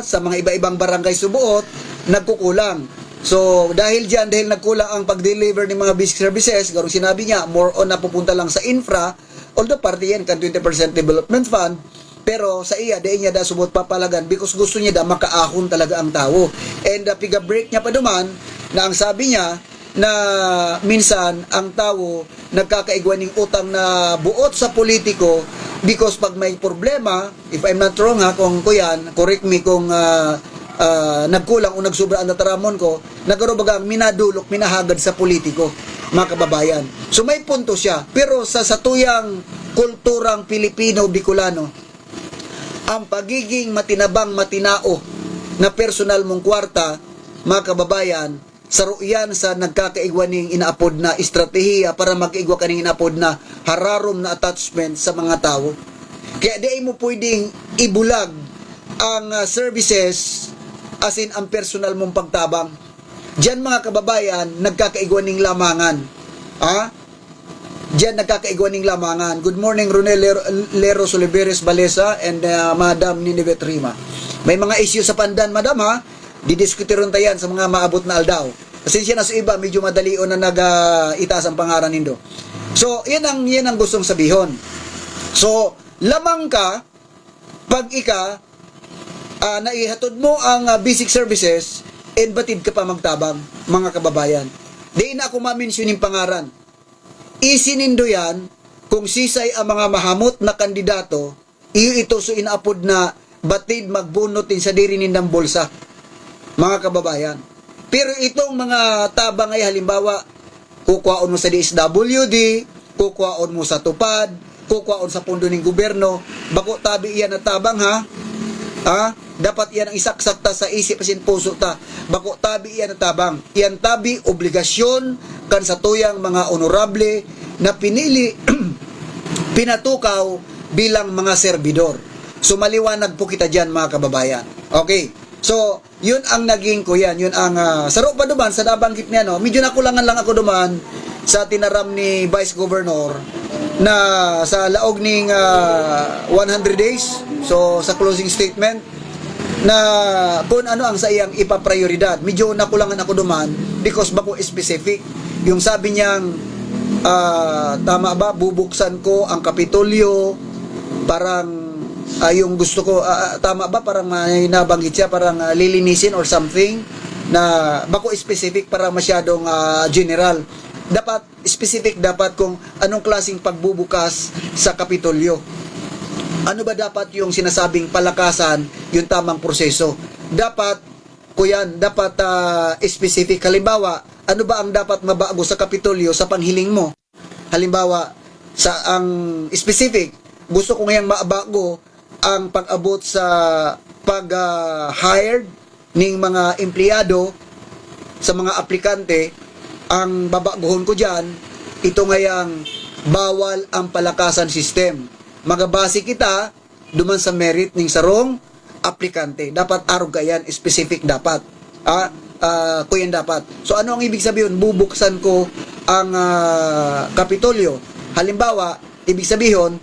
Sa mga iba-ibang barangay subuot, nagkukulang. So, dahil nagkulang ang pag-deliver ng mga basic services, garong sinabi niya, more on napupunta lang sa infra, although parte yan kan 20% development fund, pero sa iya, dahil niya da subot papalagan because gusto niya da makaahon talaga ang tao. And piga-break niya pa duman, na ang sabi niya, na minsan ang tao nagkakaigwan ng utang na buot sa politiko because pag may problema, if I'm not wrong ha, kung kuyan, correct me kung nagkulang o nagsubra ang nataramon ko, nagkarobagang minadulok, minahagad sa politiko, mga kababayan. So may punto siya. Pero sa satuyang kulturang Pilipino-Bicolano, ang pagiging matinabang matinao na personal mong kwarta, mga kababayan, saro yan sa nagkakaigwaning inaapod na estratehiya para mag-igwa kaning inaapod na hararom na attachment sa mga tao. Kaya di mo pwedeng ibulag ang services as in ang personal mong pagtabang. Diyan mga kababayan, nagkakaigwaning lamangan. Diyan nagkakaigwaning lamangan. Good morning, Ronel Lero Soliveres Balesa and Madam Nineveh Rima. May mga issue sa pandan, Madam ha? Didiskutiron tayan sa mga maabot na aldaw. Kasi siya na sa iba, medyo madalion na nag-itaas ang pangaran nindo. So, yan ang gustong sabihon. So, lamang ka, pag ika, naihatod mo ang basic services, and batid ka pa magtabang, mga kababayan. Di na ako ma-mention yung pangaran. Isinindo yan, kung sisay ang mga mahamot na kandidato, iyo ito so inaapod na batid magbunot din sa diri nindang bulsa, mga kababayan. Pero itong mga tabang ay halimbawa, kukuhaon mo sa DSWD, kukuhaon mo sa tupad, kukuhaon sa pondo ng gobyerno, bako tabi iyan na tabang ha? Dapat iyan ang isaksakta sa isip asin puso ta. Bako tabi iyan na tabang. Iyan tabi obligasyon kan sa tuyang mga honorable na pinili pinatukaw bilang mga serbidor. So maliwanag po kita diyan mga kababayan. Okay. So, yun ang naging ko yan. Yun ang saro pa duman sa nabanggit niya no. Medyo nakulangan lang ako duman sa tinaram ni Vice Governor na sa laog ning 100 days. So sa closing statement na kung ano ang sa iyang ipaprioridad. Medyo nakulangan ako duman because bako specific. Yung sabi niyang tama ba, bubuksan ko ang Kapitolyo, parang yung gusto ko, tama ba, parang may nabanggit siya, parang lilinisin or something, na bako specific, parang masyadong general. Dapat specific, dapat kung anong klaseng pagbubukas sa Kapitolyo. Ano ba dapat yung sinasabing palakasan, yung tamang proseso? Dapat, kuyan, dapat specific. Halimbawa, ano ba ang dapat mabago sa Kapitolyo sa panghiling mo? Halimbawa, sa ang specific, gusto ko ngayang mabago ang pag-abot sa pag-hired ng mga empleyado sa mga aplikante. Ang babaguhon ko dyan, ito ngayang bawal ang palakasan system. Magabase kita duman sa merit ng sarong aplikante. Dapat arog yan, specific dapat. Kuyan dapat. So ano ang ibig sabihin? Bubuksan ko ang Kapitolyo. Halimbawa, ibig sabihin,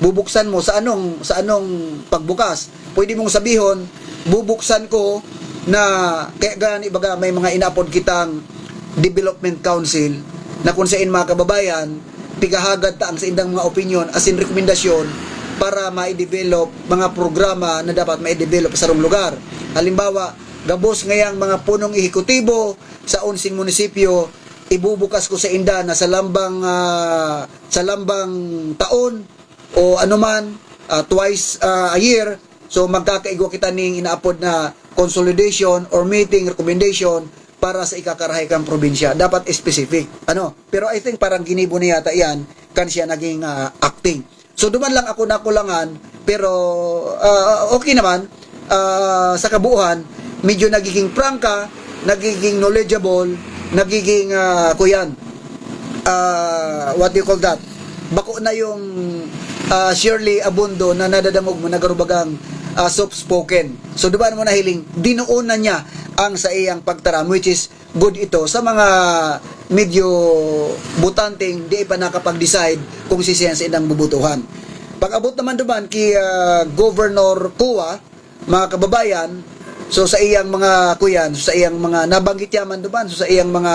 bubuksan mo sa anong pagbukas. Pwede mong sabihin, bubuksan ko na kaya gani baga may mga inaapod kitang Development Council na kung saan mga kababayan pigahagad ta ang sa indang mga opinion as in rekomendasyon para ma-develop mga programa na dapat ma-develop sa rong lugar. Halimbawa, gabos ngayang mga punong ehekutibo sa 11 munisipyo, ibubukas ko sa inda na sa lambang taon o anuman, twice a year. So magkakaigwa kita ning inaapod na consolidation or meeting recommendation para sa ikakarahay kang probinsya. Dapat specific. Pero I think parang ginibo niya yata yan kan siya naging acting. So duman lang ako nakulangan, pero okay naman. Sa kabuuan, medyo nagiging prangka, nagiging knowledgeable, nagiging what do you call that? Bako na yung Shirley Abundo na nadadangog mo nagarubagang soft spoken. So duman mo na hiling, dinuon na niya ang sa iyang pagtaram, which is good ito sa mga medyo butanting di pa nakapag-decide kung sisiyan sa inang bubutuhan. Pag-abot naman duman kay Governor Kuwa, mga kababayan, so sa iyang mga kuyan, sa iyang mga nabanggit yaman duman, so sa iyang mga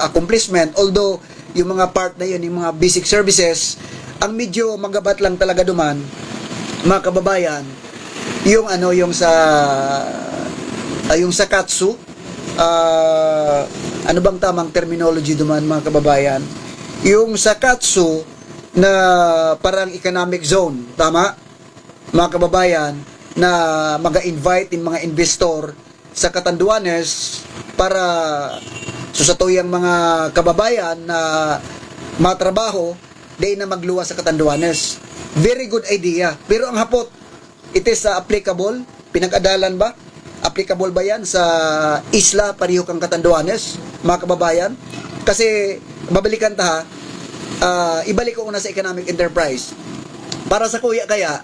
accomplishment, although yung mga part na yun, yung mga basic services, ang medyo magabat lang talaga duman, mga kababayan, yung sa katsu, ano bang tamang terminology duman mga kababayan? Yung sa katsu na parang economic zone, tama? Mga kababayan, na mag-invite ng mga investor sa Catanduanes para sa tuyang mga kababayan na matrabaho, day na magluwa sa Catanduanes. Very good idea. Pero ang hapot, it is applicable? Pinag-adalan ba? Applicable ba yan sa isla pariho kang Catanduanes, mga kababayan? Kasi, babalikan ta ibalik ko una sa economic enterprise. Para sa kuya kaya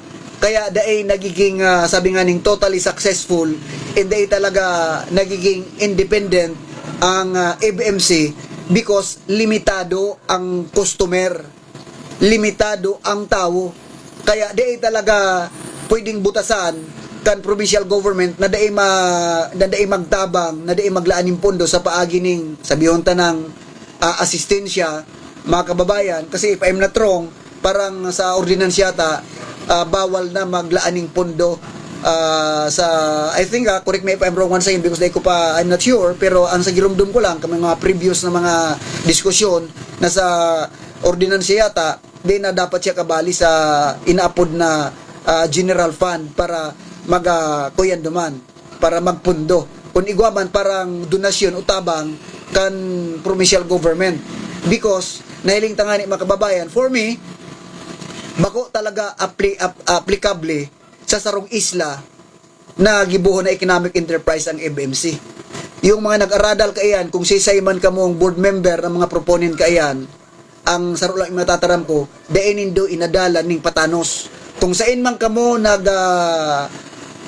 daay nagiging, sabi nga ning totally successful, and daay talaga nagiging independent ang FMC because limitado ang customer, limitado ang tao. Kaya daay talaga pwedeng butasan kan provincial government na daay magtabang, na daay maglaan ng pondo sa paagi ning sabihon tanang asistensya, mga kababayan. Kasi if I'm not wrong, parang sa ordinansya yata bawal na maglaan ng pondo sa, I think, correct me if I'm wrong once again because I'm not sure, pero ang sa girumdum ko lang, kami mga previous na mga diskusyon na sa ordinansya yata, di na dapat siya kabali sa inaapod na general fund para kuyan duman, para magpundo. Kung igwaman parang donasyon utabang kan provincial government. Because, nahiling tangani mga kababayan, for me, bako talaga applicable sa sarong isla na gibuho na economic enterprise ang FMC. Yung mga nag-aradal kaiyan, kung sisay man ka mong board member ng mga proponent kaiyan, ang saro lang matataram ko, dainin do inadala ning patanos. Kung sain man ka mo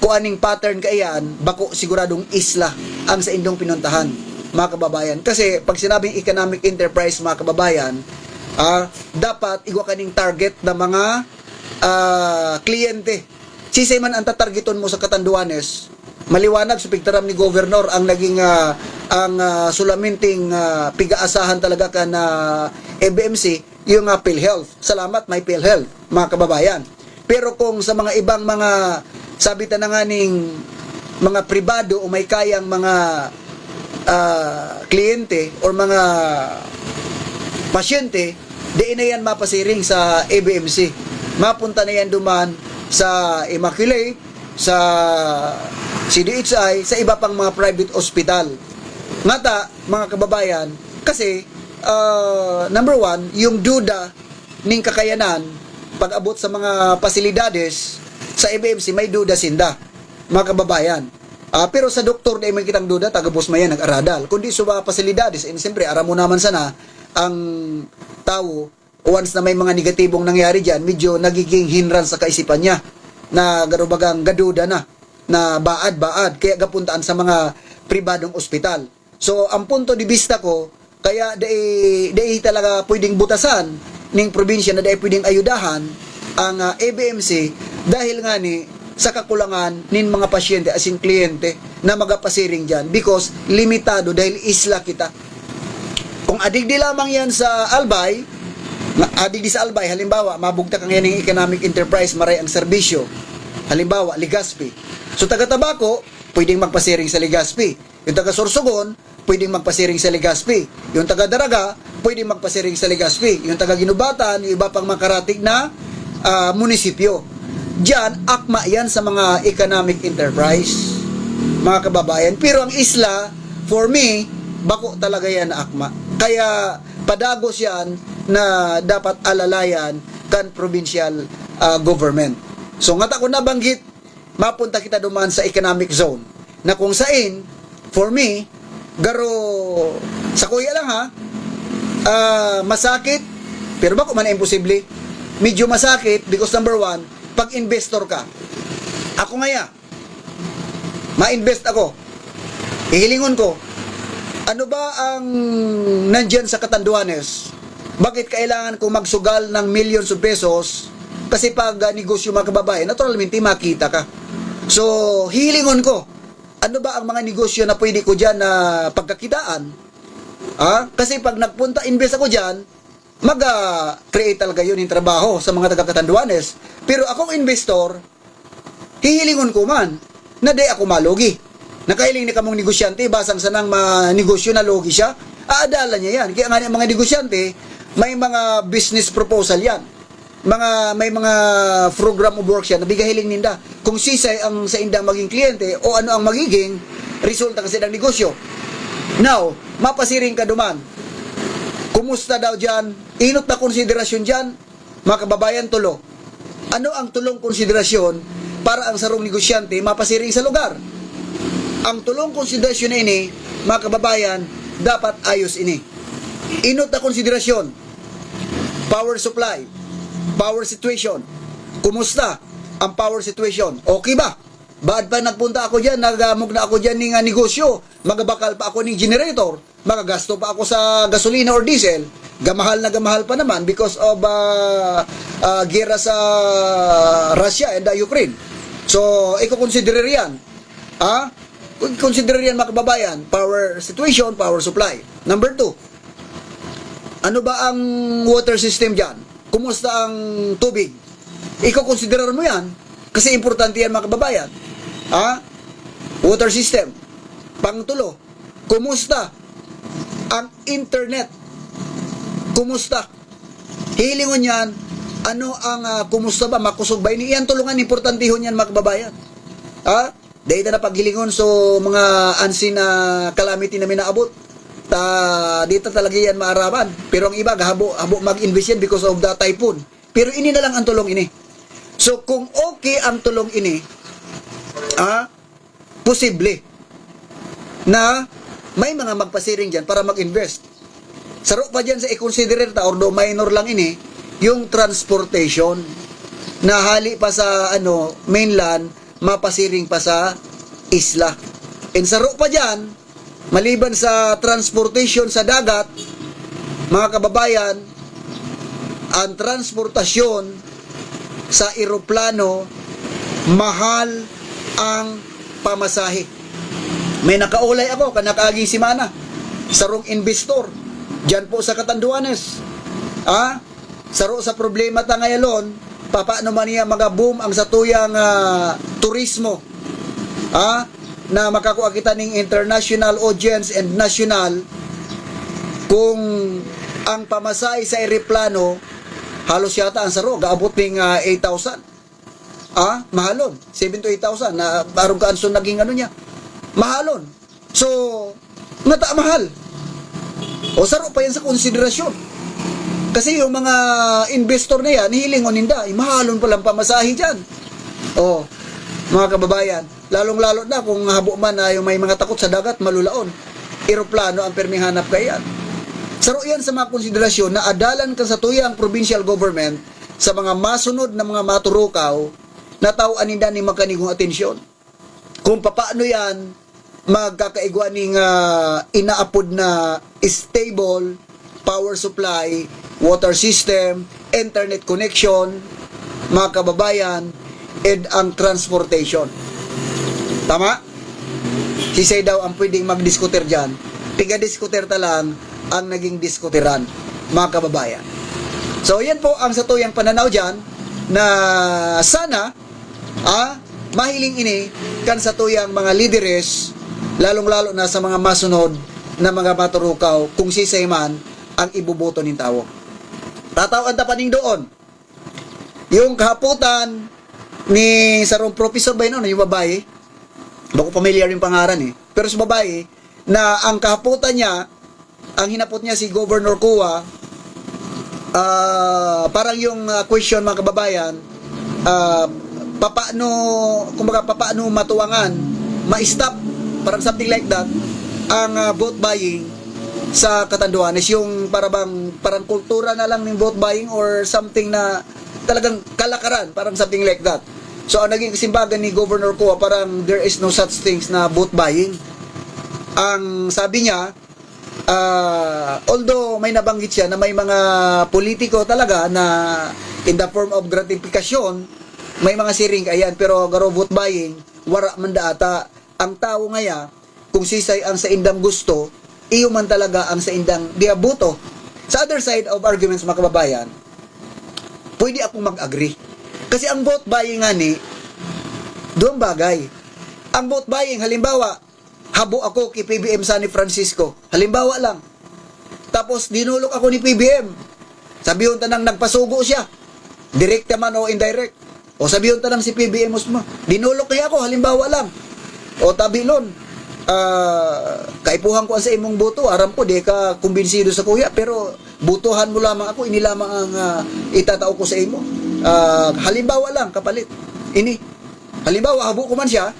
kuaning pattern kaiyan, bako siguradong isla ang sa indong pinuntahan, mga kababayan. Kasi pag sinabing economic enterprise, mga kababayan, dapat igwa kaning target na mga kliyente. Sisay man ang tatargeton mo sa Catanduanes, maliwanag sa pigtaram ni Governor ang naging sulaminting pigaasahan talaga ka na FBMC, yung PhilHealth. Salamat, may PhilHealth, mga kababayan. Pero kung sa mga ibang mga sabitan na nga ning mga pribado o may kayang mga kliyente o mga pasyente, di na yan mapasiring sa FBMC. Mapunta na yan duman sa Immaculate, sa CDHI, sa iba pang mga private hospital. Ngata, mga kababayan, kasi number one, yung duda ning kakayanan pag abot sa mga pasilidades sa FMC, may duda sinda, mga kababayan. Pero sa doktor, di may kitang duda, tagabos mayan, nag-aradal. Kundi sa mga pasilidades, siyempre, aram mo naman sana, ang tao, once na may mga negatibong nangyari dyan, medyo nagiging hinran sa kaisipan niya, na garubagang gaduda na baad-baad, kaya gapuntaan sa mga pribadong ospital. So, ang punto di vista ko, kaya dai talaga pwedeng butasan ning probinsya na dai pwedeng ayudahan ang ABMC dahil nga ni sa kakulangan nin mga pasyente as in kliyente na magapasiring dyan because limitado dahil isla kita. Kung adigdi lamang yan sa Albay, adigdi sa Albay, halimbawa, mabugta kang yan ng economic enterprise, maray ang serbisyo. Halimbawa, Legazpi. So, taga-Tabaco, pwedeng magpasiring sa Legazpi. Yung taga-Sorsogon, pwedeng magpasiring sa Legazpi. Yung taga-Daraga, pwedeng magpasiring sa Legazpi. Yung taga-Ginubatan, yung iba pang makarating na munisipyo. Diyan, akma yan sa mga economic enterprise, mga kababayan. Pero ang isla, for me, bako talaga yan na akma. Kaya, padagos yan na dapat alalayan kan provincial government. So, nga ko nabanggit, mapunta kita duman sa economic zone na kung sain, for me, garo, sa kuya lang ha, masakit, pero bako man imposible. Medyo masakit because number one, pag investor ka, ako ngaya, ma-invest ako, ihilingon ko, ano ba ang nandyan sa Catanduanes? Bakit kailangan ko magsugal ng millions of pesos? Kasi pag negosyo mga kababayan, naturalmente makita ka. So, hilingon ko, ano ba ang mga negosyo na pwede ko dyan na pagkakitaan? Kasi pag nagpunta, invest ako dyan, mag-create talaga yun yung trabaho sa mga taga-Catanduanes. Pero akong investor, hihilingon ko man, na di ako malugi. Nakahiling ni kamong negosyante, basang sanang negosyo na logi siya, aadala niya yan. Kaya nga mga negosyante, may mga business proposal yan. May mga program of work siya, nabigahiling ninda. Kung sisay ang sa indang maging kliyente, o ano ang magiging resulta kasi ng negosyo. Now, mapasiring ka duman. Kumusta daw dyan? Inot na konsiderasyon dyan? Mga kababayan, tulo. Ano ang tulong konsiderasyon para ang sarong negosyante mapasiring sa lugar? Ang tulong konsiderasyon na ini, mga kababayan, dapat ayos ini. Inot na konsiderasyon. Power supply. Power situation. Kumusta ang power situation? Okay ba? Baad pa nagpunta ako dyan, nagamog na ako dyan ng negosyo, magabakal pa ako ng generator, magagasto pa ako sa gasolina or diesel, gamahal na gamahal pa naman because of gera sa Russia and Ukraine. So, iko-consider yan. Consider yan mga kababayan, power situation, power supply. Number 2, ano ba ang water system dyan? Kumusta ang tubig? Iko-consider mo yan kasi importante yan mga kababayan. Water system. Pangtulo, kumusta ang internet? Kumusta? Hilingon yan Ano ang kumusta ba, makusog ba? Iyan tulungan, importante ho niyan mga kababayan. Dahil na paghilingon so mga ansin na calamity na minaabot. Dito talaga yan maaraman. Pero ang iba, habo mag-invest yan because of the typhoon. Pero ini na lang ang tulong ini. So kung okay ang tulong ini, posible na may mga magpasiring dyan para mag-invest. Saro pa dyan sa i-consider ta, or do minor lang ini, yung transportation na hali pa sa mainland, mapasiring pa sa isla. And saro pa dyan, maliban sa transportation sa dagat, mga kababayan, ang transportasyon sa eroplano, mahal ang pamasahe. May nakaulay ako, kanakaaging simana, sarong investor, dyan po sa Catanduanes. Saro sa problema ta ngayalon, paano man niya mag-boom ang satuyang turismo. Na makakuha kita ng international audience and national, kung ang pamasahe sa eroplano, halos yata ang saro, gaabot ng 8,000. Mahalon. 7 to 8,000 na parang kaanso naging niya. Mahalon. So, mahal. O saro pa yan sa konsiderasyon. Kasi yung mga investor na yan, hilingon ninda, mahalon palang pamasahe dyan. Mga kababayan, lalong-lalo na kung habo man na yung may mga takot sa dagat, malulaon. Eroplano ang perming hanap kayan. Saro yan sa mga konsiderasyon na adalan ka sa tuyang provincial government sa mga masunod na mga maturukaw na tao aninda ni makanigong atensyon. Kung paano yan magkakaigwa ng inaapod na stable power supply, water system, internet connection, mga kababayan, and ang transportation. Tama? Sisay daw ang pwedeng magdiskuter dyan. Tiga-diskuter ta lang ang naging diskuteran, mga kababayan. So, yan po ang satuyang pananaw dyan na sana mahiling ini kan satuyang mga lideres, lalong-lalo na sa mga masunod na mga maturukaw, kung sisay man ang ibuboto ng tao. Tatawan ta paning doon. Yung kahaputan ni sarong professor ba yun, yung babae, bako familiar yung pangaran pero sa babae, na ang kahaputan niya, ang hinapot niya si Governor Kua, parang yung question mga kababayan, papaano matuwangan, ma-stop, parang something like that, ang vote buying sa Catanduanes, yung parang kultura na lang ng vote buying or something na talagang kalakaran, parang something like that. So, ang naging kasimbagan ni Governor Kua, parang there is no such things na vote buying. Ang sabi niya, although may nabanggit siya na may mga politiko talaga na in the form of gratification, may mga siring ayan, pero garo vote buying, wara man daata. Ang tao ngaya, kung sisay ang sa indang gusto, iyo man talaga ang sa indang diabuto. Sa other side of arguments, mga kababayan, pwede akong mag-agree. Kasi ang vote buying nga doon bagay. Ang vote buying, halimbawa, habo ako kay PBM San Francisco. Halimbawa lang. Tapos, dinulok ako ni PBM. Sabiyon tanang nagpasugo siya. Direct naman o indirect. O sabiyon tanang si PBM Usma. Dinulok kaya ako, halimbawa lang. O tabilon. Kaipuhan ko sa imong boto. Aram ko, di ka kumbinsido sa kuya. Pero, butuhan mo lamang ako. Ini lamang ang itatao ko sa imo. Halimbawa lang, kapalit. Halimbawa, habo ko man siya.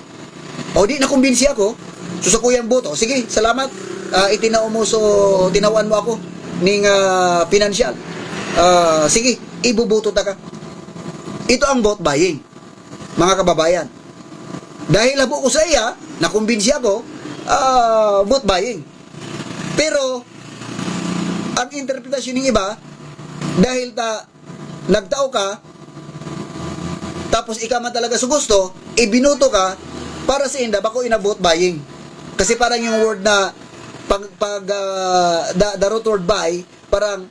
O di na kumbinsi ako. Susukuyang boto. Sige, salamat. Itinao mo tinawan mo ako ning financial. Sige, ibubuto ta ka. Ito ang vote buying, mga kababayan. Dahil habo ko sa iya, nakumbinsi ako, vote buying. Pero, ang interpretasyon ng iba, dahil nagtao ka, tapos ikaw man talaga sa gusto, ibinuto ka, para sa inda, bako ina-vote buying. Kasi parang yung word na the root word buy, parang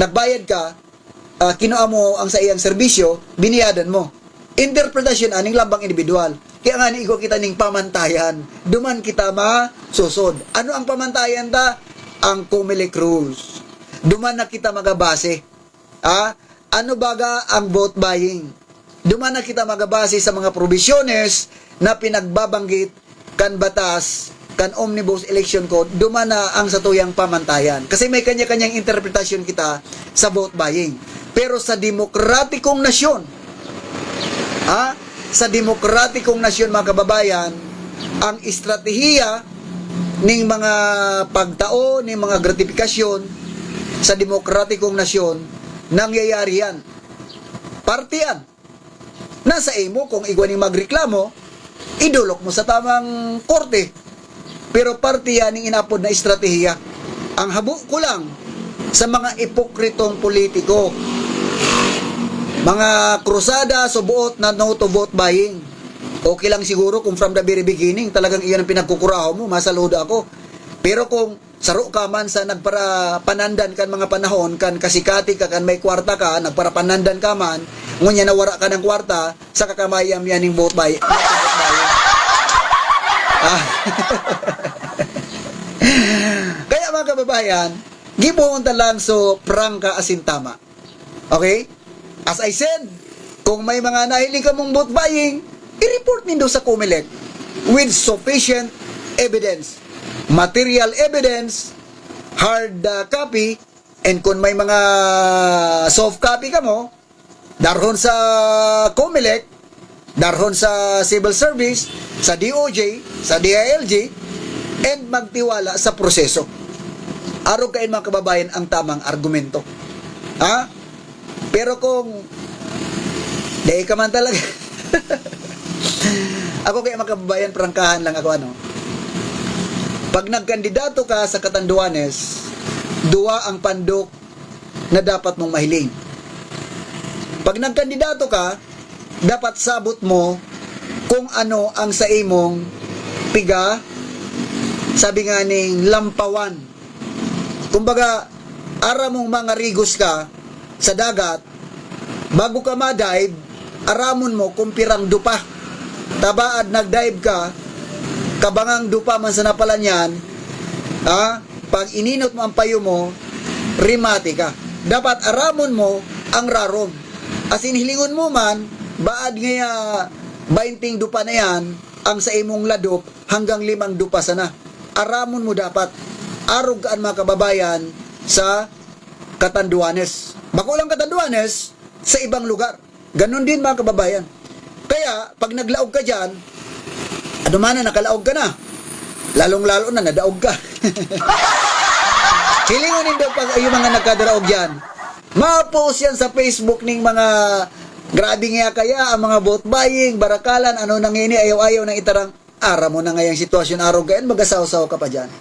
nagbayad ka, kinuha mo ang sa iyang serbisyo, biniyadan mo. Interpretasyon aning lambang individual. Kaya nga ni kita ning pamantayan. Duman kita masusod. Ano ang pamantayan ta? Ang Comelec rules. Duman na kita magabase. ano baga ang vote buying? Duman na kita magabase sa mga provisiones na pinagbabanggit kan batas, kan Omnibus Election Code, duman na ang satuyang pamantayan. Kasi may kanya-kanyang interpretasyon kita sa vote buying. Pero sa demokratikong nasyon, sa demokratikong nasyon mga kababayan, ang estratehiya ning mga pagtao, ning mga gratifikasyon sa demokratikong nasyon, nangyayari yan. Parte yan. Nasa imo kung igwaning magreklamo, idulok mo sa tamang korte. Pero parte yan ng inapod na estratehiya. Ang habo ko lang sa mga ipokritong politiko, mga krusada, subuot na no to vote buying. Okay lang siguro kung from the very beginning, talagang iyan ang pinagkukuraho mo, masaludo ako. Pero kung saro ka man sa nagpara panandan kan mga panahon, kan kasikati ka, kan may kwarta ka, nagpara panandan ka man, ngunya nawara ka ng kwarta, sa kakamayam yan yung vote buying. Kaya mga kababayan, gipuunta lang so prangka asin tama. Okay? As I said, kung may mga nahiling ka mong vote buying, i-report nindo sa COMELEC with sufficient evidence. Material evidence, hard copy, and kung may mga soft copy ka mo, darhon sa COMELEC, darhon sa Civil Service, sa DOJ, sa DILG, and magtiwala sa proseso. Araw kain mga kababayan ang tamang argumento. Pero kung dahil ka man talaga ako kaya mga kababayan, prangkahan lang ako pag nagkandidato ka sa Catanduanes, duwa ang pandok na dapat mong mahiling. Pag nagkandidato ka, dapat sabot mo kung ano ang sa imong piga, sabi nga ning lampawan. Kumbaga, ara mong mga rigos ka sa dagat, bago ka ma-dive, aramon mo kung pirang dupa. Tabaad nag-dive ka, kabangang dupa man sa napalan yan, pag ininot mo ang payo mo, rimati ka. Dapat aramon mo ang rarom. As in, hilingon mo man, baad ngaya 20 dupa na yan, ang sa imong ladop, hanggang 5 dupa sana. Aramon mo dapat. Arog kaan mga kababayan sa Catanduanes. Bako lang Catanduanes, sa ibang lugar. Ganon din mga kababayan. Kaya, pag naglaog ka dyan, ano man na, nakalaog ka na. Lalong-lalo na, nadaog ka. Hilingonin daw pag yung mga nagkadaraog dyan. Ma-post yan sa Facebook ning mga grabe nga kaya, ang mga vote buying, barakalan, ano nang ini, ayaw-ayaw ng itarang, ara mo na ngayong sitwasyon, araw gayan, magasaw-saw ka pa dyan.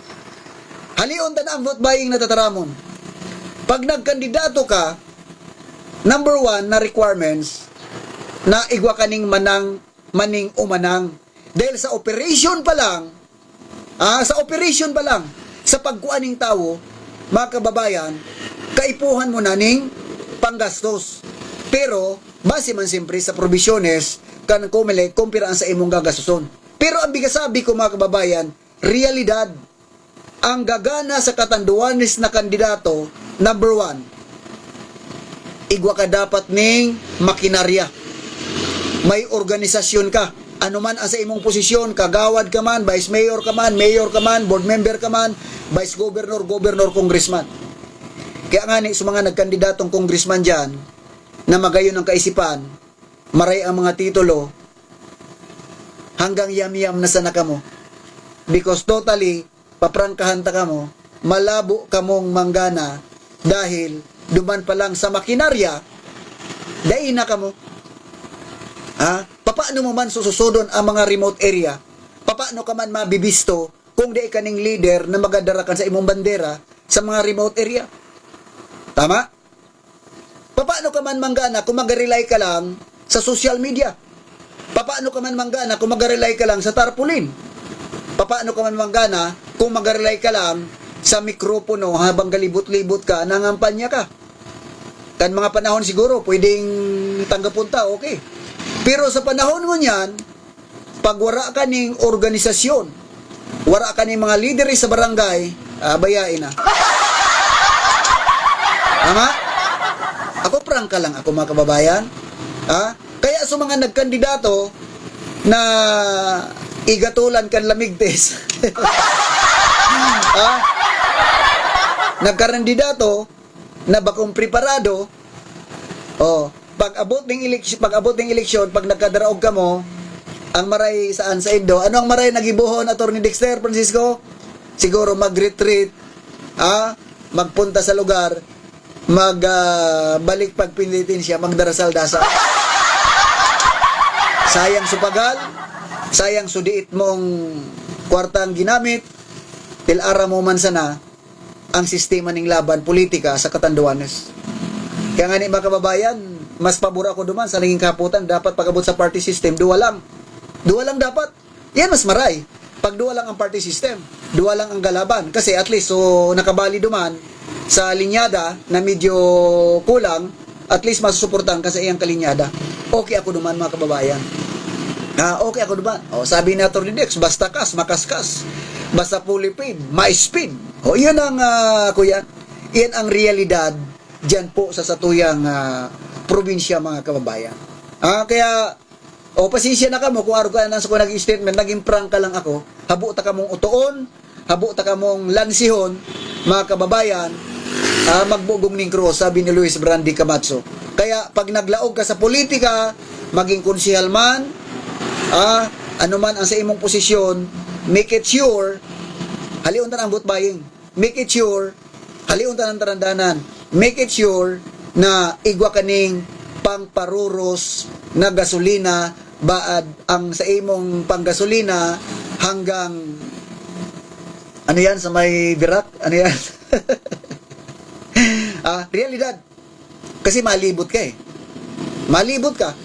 Halion ta na ang vote buying na tataramon. Pag nagkandidato ka, number 1 na requirements, na igwa kaning maning umanang. Dahil sa operation pa lang, sa pagkuaning tao, mga kababayan, kaipuhan mo na ning panggastos. Pero, base man siyempre sa provisiones, kan COMELEC, kumpiraan sa imong gagastuson. Pero ang bigasabi ko mga kababayan, realidad, ang gagana sa Catanduanes na kandidato, number 1, igwa ka dapat ning makinarya. May organisasyon ka. Ano man ang sa imong posisyon, kagawad ka man, vice mayor ka man, board member ka man, vice governor, congressman. Kaya nga ni, sa mga nagkandidatong congressman dyan, na magayon ng kaisipan, maray ang mga titulo, hanggang yam-yam na sana ka mo. Because totally, paprangkahan ta ka mo, malabo ka mong manggana, dahil duman pa lang sa makinarya, dahin na ka mo. Papaano mo man susudon ang mga remote area? Papaano ka man mabibisto kung di ka ning leader na magadarakan sa imong bandera sa mga remote area? Tama? Papaano ka man manggana kung mag-rely ka lang sa social media? Papaano ka man manggana kung mag-rely ka lang sa tarpaulin? Papaano ka man manggana kung mag-rely ka lang sa mikropono habang galibot-libot ka, nangampanya ka? Kan mga panahon siguro, pwedeng tanggapunta, okay. Pero sa panahon mo niyan, pag wara ka ning organisasyon, wara ka ning mga leader sa barangay, bayain na. Tama? Ako prangka lang ako mga kababayan. Kaya sa mga nagkandidato na igatulan kan lamigtes. Nagkandidato na bakong preparado. Pag abot ng eleksyon, pag nagkadaraog ka mo, ang maray saan sa Indo, ano ang maray nagibuhon Attorney Dexter Francisco? Siguro mag-retreat, magpunta sa lugar, balik pagpilitin siya, magdarasal-dasal. Sayang supagal, sayang sudiit mong kwartang ginamit, tilara mo man sana ang sistema ng laban politika sa Katanduanes. Kaya nga ni mga kababayan, mas pabor ako duman sa naging kaputan, dapat pag-abot sa party system, duwa lang dapat. Yan mas maray. Pag duwa lang ang party system, duwa lang ang galaban. Kasi at least, so nakabali duman sa linyada na medyo kulang, at least masusuportahan kasi iyang kalinyada. Okay ako duman mga kababayan. Okay ako duman. Sabi ni Atty. Dex, basta kas, makaskas. Basta fully paid, ma-speed. Yan ang, kuya, yan ang realidad dyan po sa satuyang probinsya mga kababayan. Kaya, pasensya na ka mo kung araw ka na sa kung naging statement, naging prank ka lang ako, habo ta ka mong utoon, habo ta ka mong lansihon, mga kababayan, magbugong ning cross, sabi ni Luis Brandy Camacho. Kaya, pag naglaog ka sa politika, maging konsihal man, ano man ang sa imong posisyon, make it sure, haliun ta ang vote buying, make it sure, haliun ta ng tarandanan, make it sure na igwa kaning pangparuros na gasolina baad ang sa imong panggasolina hanggang ano yan sa may birak, ano yan? Realidad. Kasi malibot ka malibot ka,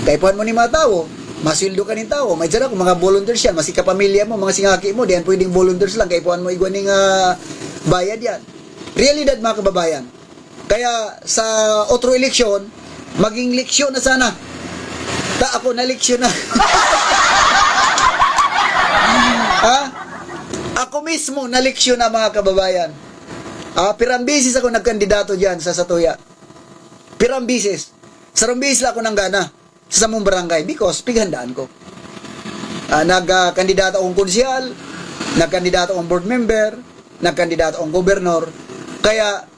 kaipuan mo ni mga tao, masildo ka ng tao, may dyan ako mga volunteers yan, masika pamilya mo, mga singaki mo, diyan pwedeng volunteers lang, kaipuan mo igwa ning bayad yan. Realidad mga kababayan. Kaya sa otro eleksyon, maging leksyon na sana. Ako na leksyon na. Ako mismo na leksyon na mga kababayan. Pirambisis ako nagkandidato dyan sa Satuya. Pirambisis. Sarumbisis lang ako ng gana sa samong barangay because pighandaan ko. Nagkandidato akong konsyal, nagkandidato akong board member, nagkandidato akong gobernador. Kaya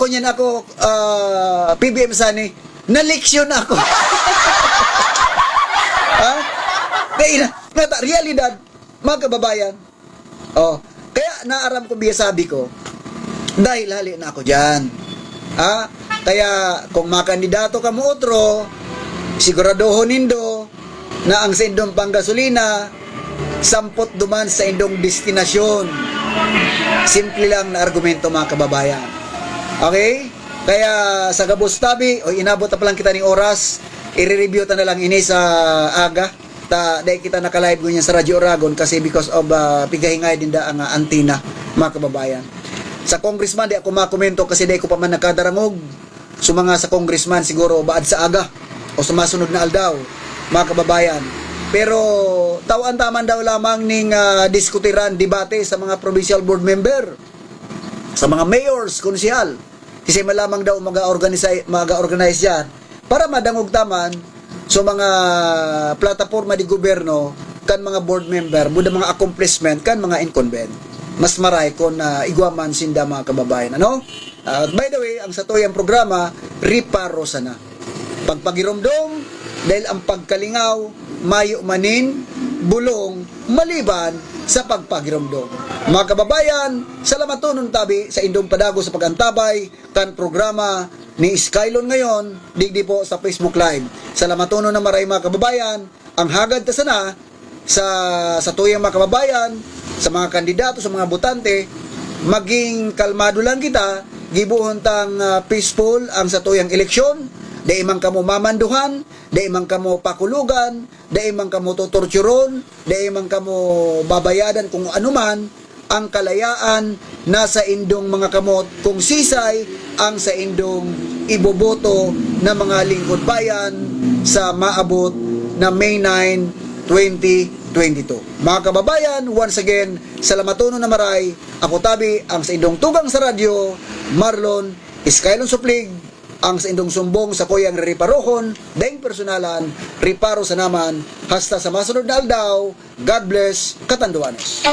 kunyan ako PBM Sani, na-leksyon ako. Kaya realidad, mga kababayan. Kaya naaram ko biya sabi ko, dahil hali na ako dyan. Kaya kung makandidato ka mo otro, siguradohon nindo na ang sa indong panggasolina, sampot duman sa indong destinasyon. Simple lang na argumento mga kababayan. Okay? Kaya sa Gabos Tabi, inabot na palang kita ng oras, i-review ta na lang ini sa aga. Dahil kita naka-live ganyan sa Radyo Oragon kasi because of pigahingay din da ang antina mga kababayan. Sa congressman, di ako makomento kasi di ko pa man nakadarangog. So mga sa congressman siguro baad sa aga o sumasunod na aldaw mga kababayan. Pero tawan taman daw lamang ning diskutiran, debate sa mga provincial board member, sa mga mayors, konsyal. Kasi malamang daw mag-organize yan para madangog taman so mga plataforma di gobyerno kan mga board member, buda mga accomplishment kan mga incumbent. Mas maray ko na igwaman sinda mga kababayan. By the way, ang satuyang programa, riparo sana. Pagpagiromdom, dahil ang pagkalingaw, mayo manin, bulong, maliban sa pagpagiromdom. Mga kababayan, salamat to nun tabi sa indong padago sa pagantabay kan programa ni Skylon ngayon, digdi po sa Facebook Live. Salamat to nun na maray mga kababayan, ang hagad ta sana sa tuyang mga kababayan, sa mga kandidato, sa mga botante, maging kalmado lang kita, gibuhon tang peaceful ang sa tuyang eleksyon, dahil man kamo mamanduhan, dahil man kamo pakulugan, dahil man kamo tutorturon, dahil man kamo babayadan kung anuman, ang kalayaan nasa indong mga kamot, kung sisay ang sa indong iboboto na mga lingkod bayan sa maabot na May 9, 2025. 2022. Mga kababayan, once again, salamatono na maray. Ako tabi ang sa indong tugang sa radyo, Marlon Iskailon Suplig, ang sa indong sumbong sa kuyang riparohon, daing personalan, riparo sa naman, hasta sa masunod na aldaw. God bless, Katanduanes.